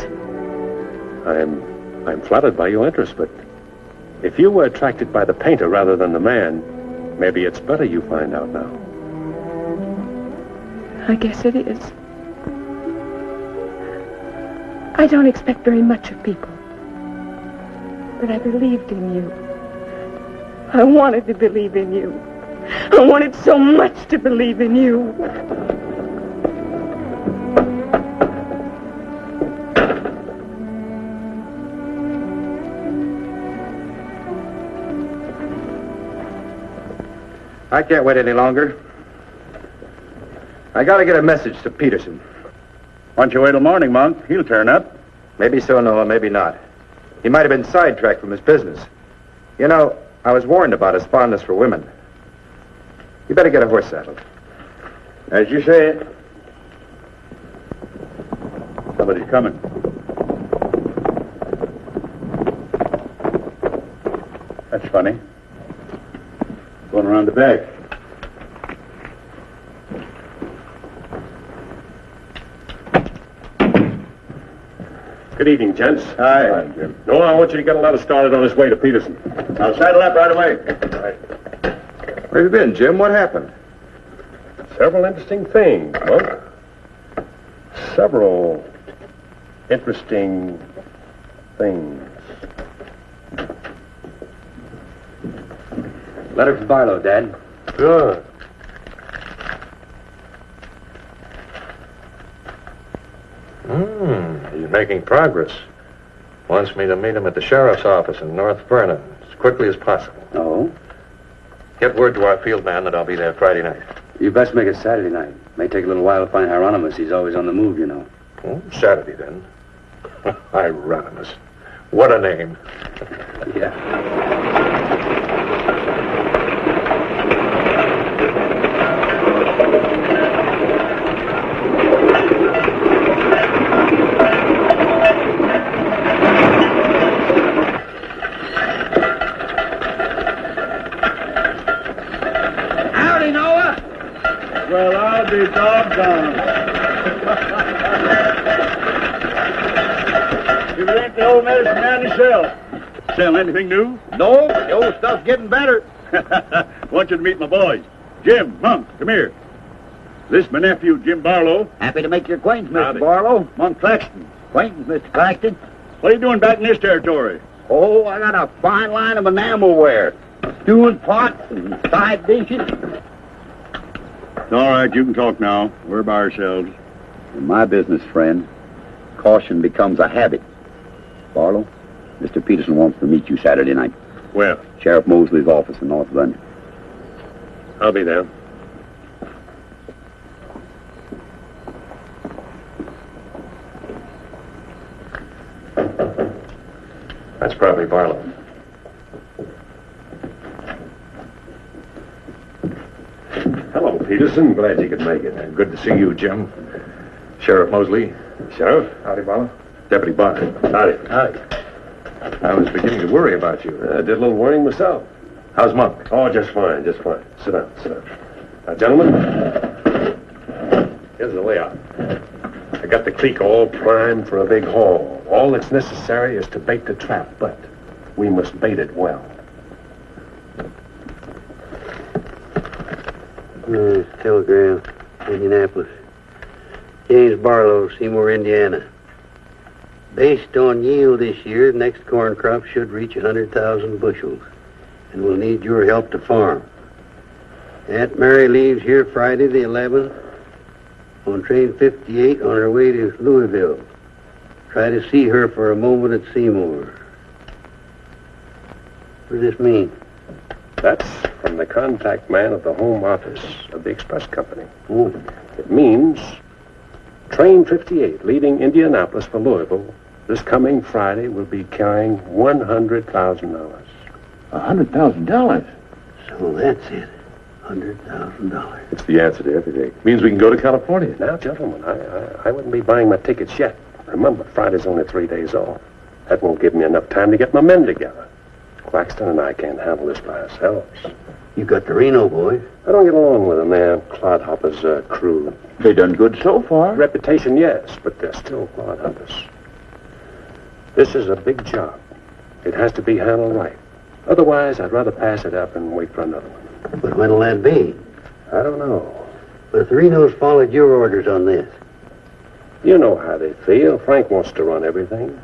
I'm flattered by your interest, but if you were attracted by the painter rather than the man, maybe it's better you find out now. I guess it is. I don't expect very much of people. But I believed in you. I wanted to believe in you. I wanted so much to believe in you. I can't wait any longer. I gotta get a message to Peterson. Why don't you wait till morning, Monk? He'll turn up. Maybe so, Noah, maybe not. He might have been sidetracked from his business. You know, I was warned about his fondness for women. You better get a horse saddled. As you say it. Somebody's coming. That's funny. Going around the back. Good evening, gents. Hi, Jim. No, I want you to get a letter started on his way to Peterson. I'll saddle up right away. Where have you been, Jim? What happened? Several interesting things, Monk. Several interesting things. Letter from Barlow, Dad. Good. He's making progress. Wants me to meet him at the sheriff's office in North Vernon as quickly as possible. Oh? Get word to our field man that I'll be there Friday night. You best make it Saturday night. May take a little while to find Hieronymus. He's always on the move, you know. Oh, Saturday, then. Hieronymus. What a name. Yeah. Well, I'll be doggone. if it ain't the old medicine man himself. Sell anything new? No, the old stuff's getting better. Want you to meet my boys. Jim, Monk, come here. This is my nephew, Jim Barlow. Happy to make your acquaintance, Mr. Howdy. Barlow. Monk Claxton. Acquaintance, Mr. Claxton. What are you doing back in this territory? Oh, I got a fine line of enamelware. Stewing pots and side dishes. All right, you can talk now. We're by ourselves. In my business, friend, caution becomes a habit. Barlow, Mr. Peterson wants to meet you Saturday night. Where? Sheriff Mosley's office in North London. I'll be there. That's probably Barlow. Hello, Peterson. Glad you could make it. Good to see you, Jim. Sheriff Mosley. Sheriff. Howdy, Barlow. Deputy Barker. Howdy. Howdy. I was beginning to worry about you. I did a little worrying myself. How's Monk? Oh, just fine, just fine. Sit down, sit down. Now, gentlemen, here's the layout. I got the creek all primed for a big haul. All that's necessary is to bait the trap, but we must bait it well. Telegram, Indianapolis. James Barlow, Seymour, Indiana. Based on yield this year, next corn crop should reach 100,000 bushels, and we'll need your help to farm. Aunt Mary leaves here Friday the 11th on train 58 on her way to Louisville. Try to see her for a moment at Seymour. What does this mean? That's from the contact man at the home office of the express company. Oh. It means train 58 leaving Indianapolis for Louisville this coming Friday will be carrying $100,000. $100,000? So that's it. $100,000. It's the answer to everything. Means we can go to California. Now, gentlemen, I wouldn't be buying my tickets yet. Remember, Friday's only 3 days off. That won't give me enough time to get my men together. Claxton and I can't handle this by ourselves. You got the Reno boys. I don't get along with them. They're clodhoppers' crew. They done good so far. Reputation, yes, but they're still clodhoppers. This is a big job. It has to be handled right. Otherwise, I'd rather pass it up and wait for another one. But when'll that be? I don't know. But if the Renos followed your orders on this. You know how they feel. Frank wants to run everything.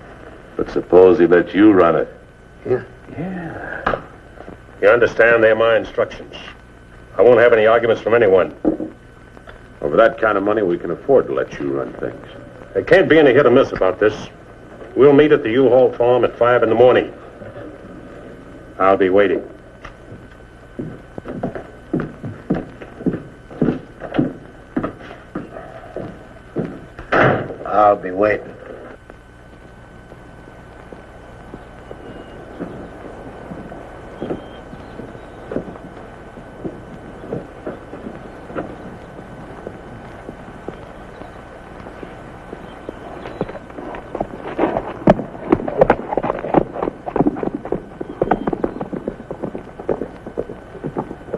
But suppose he let you run it. Yeah. Yeah. You understand? They're my instructions. I won't have any arguments from anyone. Over that kind of money, we can afford to let you run things. There can't be any hit or miss about this. We'll meet at the U-Haul farm at 5 in the morning. I'll be waiting. I'll be waiting.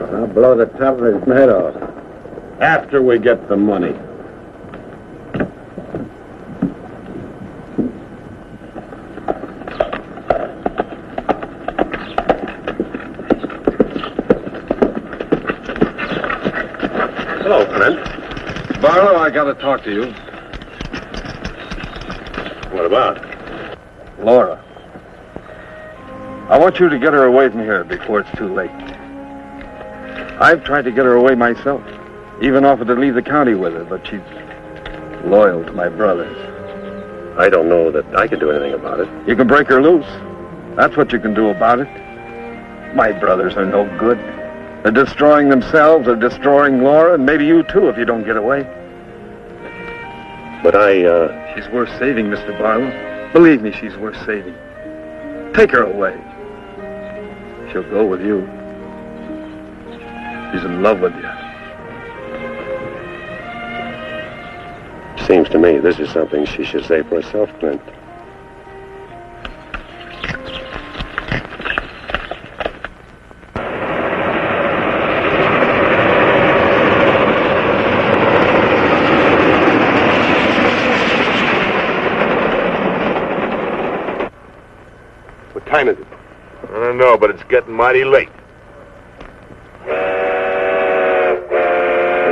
I'll blow the top of his head off. After we get the money. Hello, Clint. Barlow, I gotta talk to you. What about? Laura. I want you to get her away from here before it's too late. I've tried to get her away myself. Even offered to leave the county with her, but she's loyal to my brothers. I don't know that I can do anything about it. You can break her loose. That's what you can do about it. My brothers are no good. They're destroying themselves, they're destroying Laura, and maybe you too if you don't get away. But She's worth saving, Mr. Barlow. Believe me, she's worth saving. Take her away. She'll go with you. She's in love with you. Seems to me this is something she should say for herself, Clint. time is it? I don't know, but it's getting mighty late. Here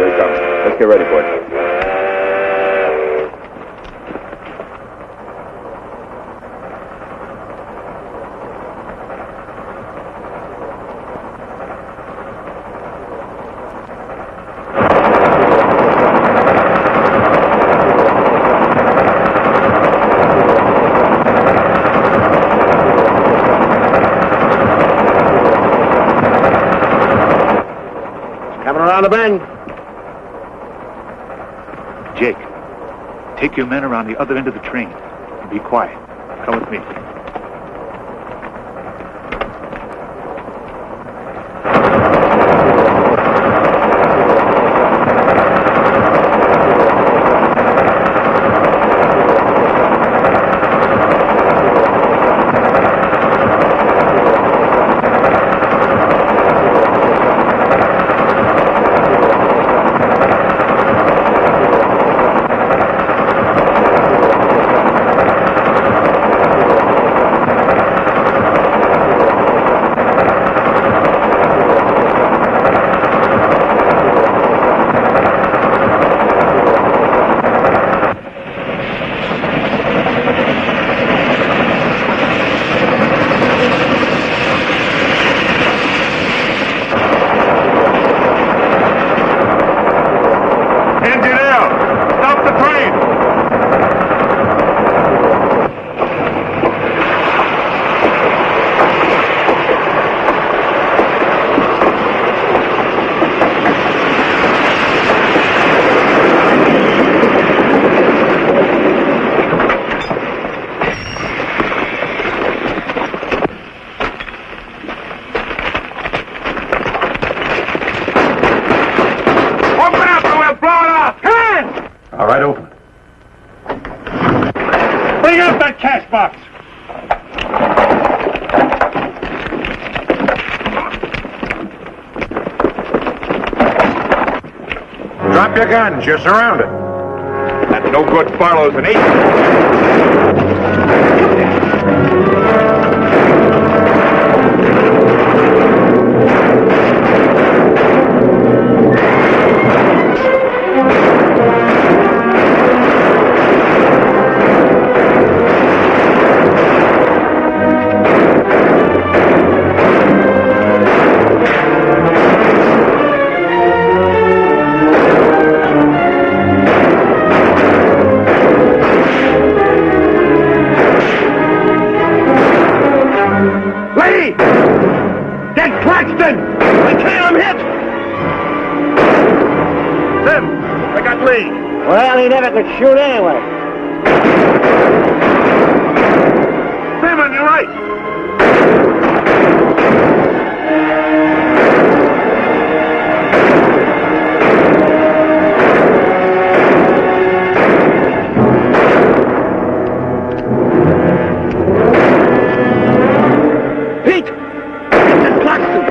he comes. Let's get ready, boys. Coming around the bend. Jake, take your men around the other end of the train. And be quiet. Come with me. Drop your guns. You're surrounded. That no good Barlow's an agent. Well, he never could shoot anyway. Sam, on your right. Pete! It's Claxton!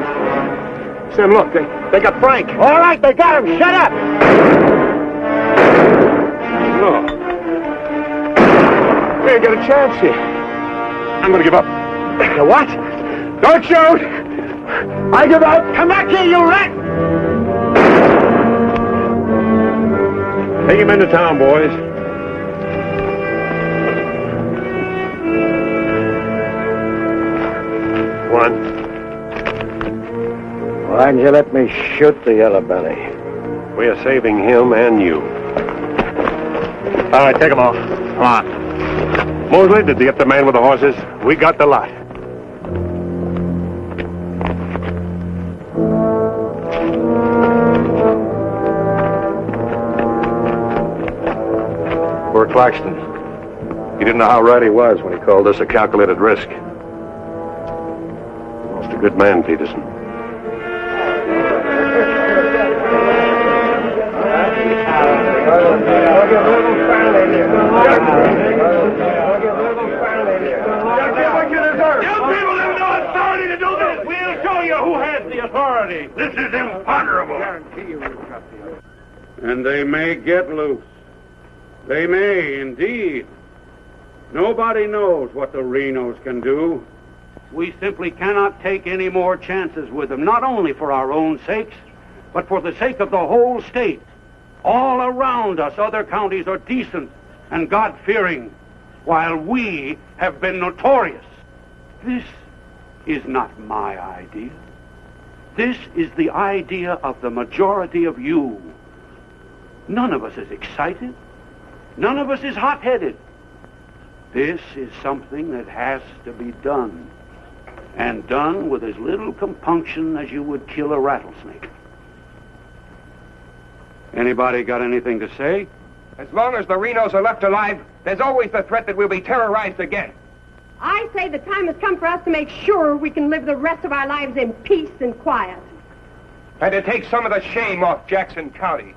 Sam! Sam, look, they got Frank. All right, they got him. Shut up! No. We ain't got a chance here. I'm gonna give up. The what? Don't shoot! I give up. Come back here, you rat! Take him into town, boys. One. Why didn't you let me shoot the yellow belly? We are saving him and you. All right, take them off. Come on. Mosley, did you get the man with the horses? We got the lot. Poor Claxton. He didn't know how right he was when he called this a calculated risk. Lost a good man, Peterson. We'll show you who has the authority. This is imponderable. And they may get loose. They may, indeed. Nobody knows what the Renos can do. We simply cannot take any more chances with them, not only for our own sakes, but for the sake of the whole state. All around us, other counties are decent and God-fearing, while we have been notorious. This is not my idea. This is the idea of the majority of you. None of us is excited. None of us is hot-headed. This is something that has to be done, and done with as little compunction as you would kill a rattlesnake. Anybody got anything to say? As long as the Renos are left alive, there's always the threat that we'll be terrorized again. I say the time has come for us to make sure we can live the rest of our lives in peace and quiet. And to take some of the shame off Jackson County.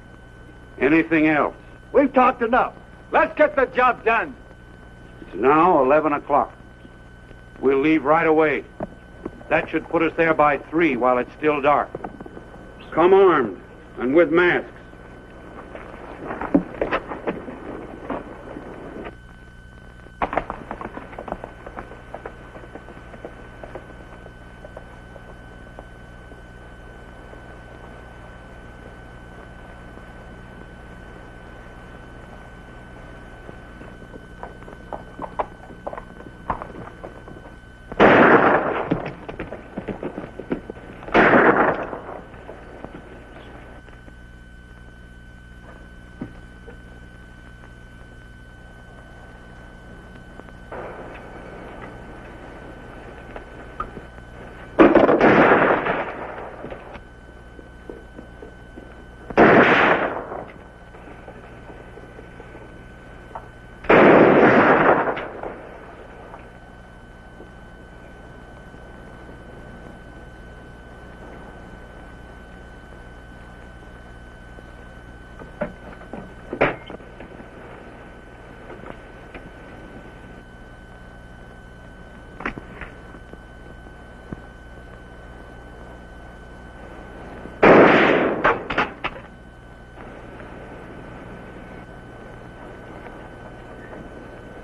Anything else? We've talked enough. Let's get the job done. It's now 11 o'clock. We'll leave right away. That should put us there by 3 while it's still dark. Come armed and with masks.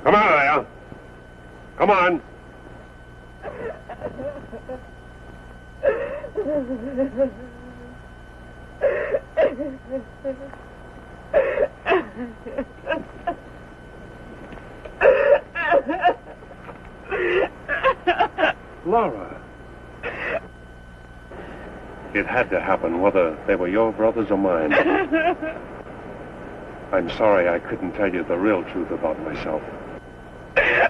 Come on, Al. Come on. Laura. It had to happen, whether they were your brothers or mine. I'm sorry I couldn't tell you the real truth about myself.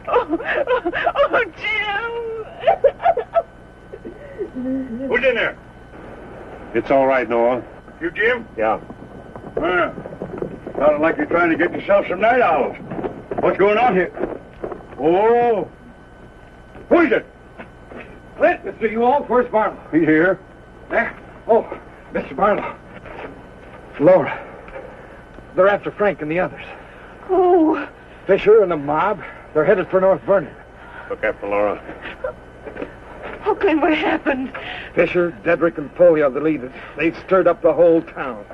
Oh, Jim! Who's in there? It's all right, Noah. You, Jim? Yeah. Sounded like you're trying to get yourself some night owls. What's going on here? Oh. Who is it? Clint, Mr. Ewald, where's Barlow? He's here. There? Oh, Mr. Barlow. Laura. They're after Frank and the others. Oh. Fisher and the mob. They're headed for North Vernon. Look after Laura. Oh, Clint, what happened? Fisher, Dedrick, and Foley are the leaders. They've stirred up the whole town.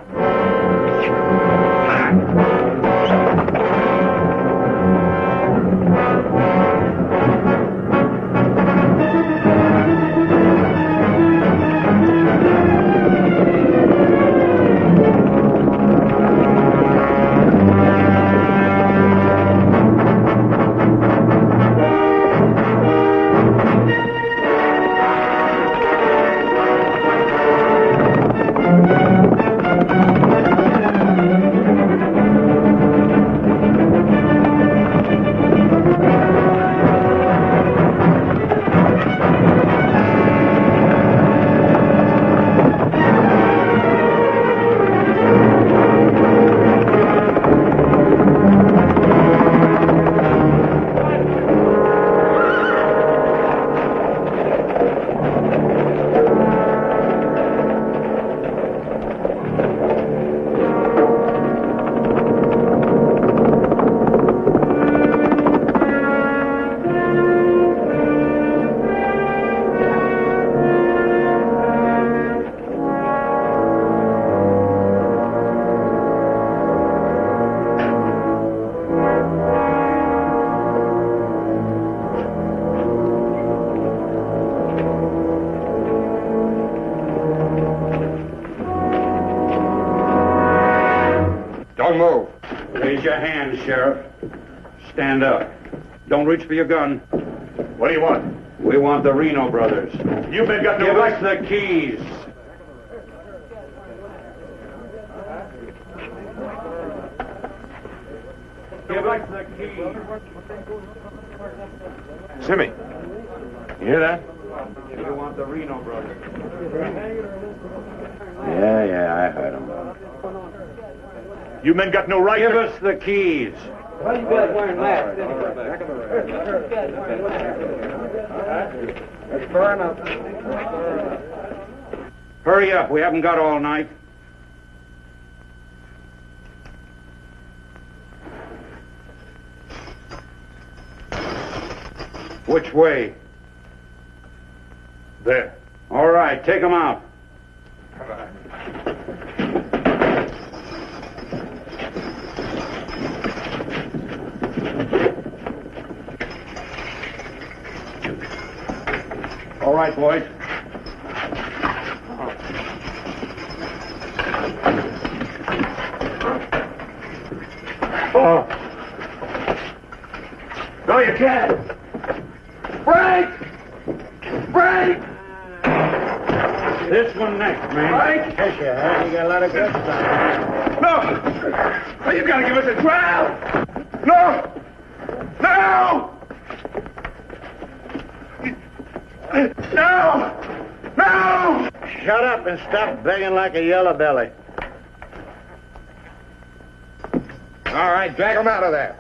Don't move. Raise your hand, Sheriff. Stand up. Don't reach for your gun. What do you want? We want the Reno brothers. You men got no Give right. us the keys. Give us the keys. Simmy, you hear that? We want the Reno brothers. Yeah, I heard him. You men got no right. Give us the keys. Why you guys wearing masks? That's far enough. Hurry up. We haven't got all night. Which way? There. All right, take them out. All right, boys. Oh. No, you can't. Frank! Frank! This one next, man. Frank! Fisher, huh? You got a lot of guts on. No! Oh, you gotta give us a trial! No! No! No! No! Shut up and stop begging like a yellow belly. All right, drag him out of there.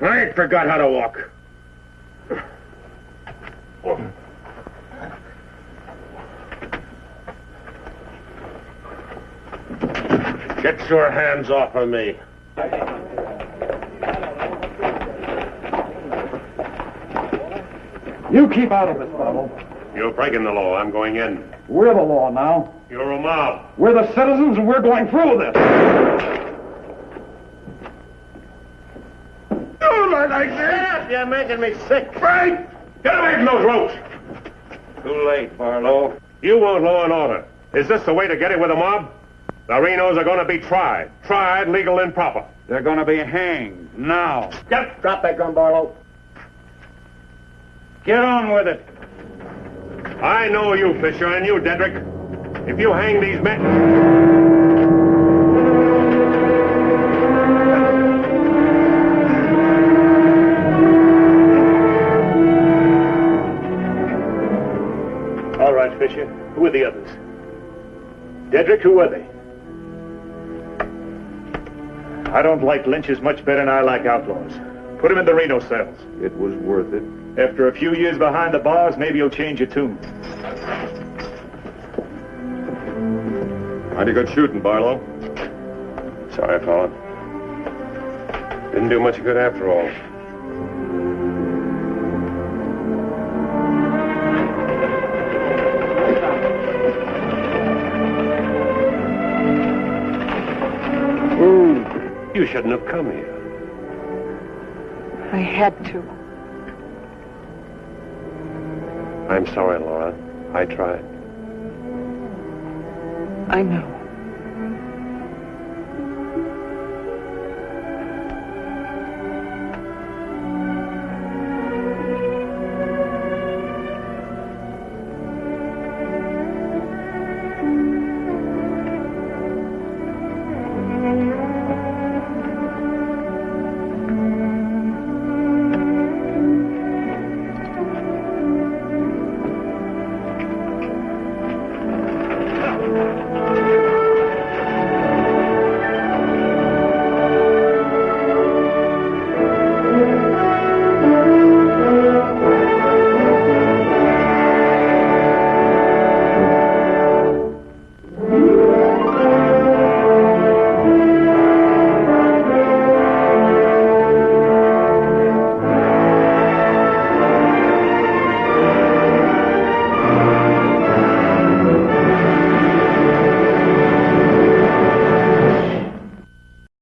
I ain't forgot how to walk. Get your hands off of me. You keep out of it, Barlow. You're breaking the law. I'm going in. We're the law now. You're a mob. We're the citizens, and we're going through with this. You look like this. Shut up, you're making me sick. Frank! Get away from those ropes! Too late, Barlow. You want law and order. Is this the way to get it with a mob? The Renos are going to be tried. Tried, legal, and proper. They're going to be hanged now. Drop that gun, Barlow. Get on with it. I know you, Fisher, and you, Dedrick. If you hang these men... All right, Fisher. Who are the others? Dedrick, who are they? I don't like lynches much better than I like outlaws. Put him in the Reno cells. It was worth it. After a few years behind the bars, maybe you'll change your tune. Mighty good shooting, Barlow. Sorry, fella. Didn't do much good after all. You shouldn't have come here. I had to. I'm sorry, Laura. I tried. I know.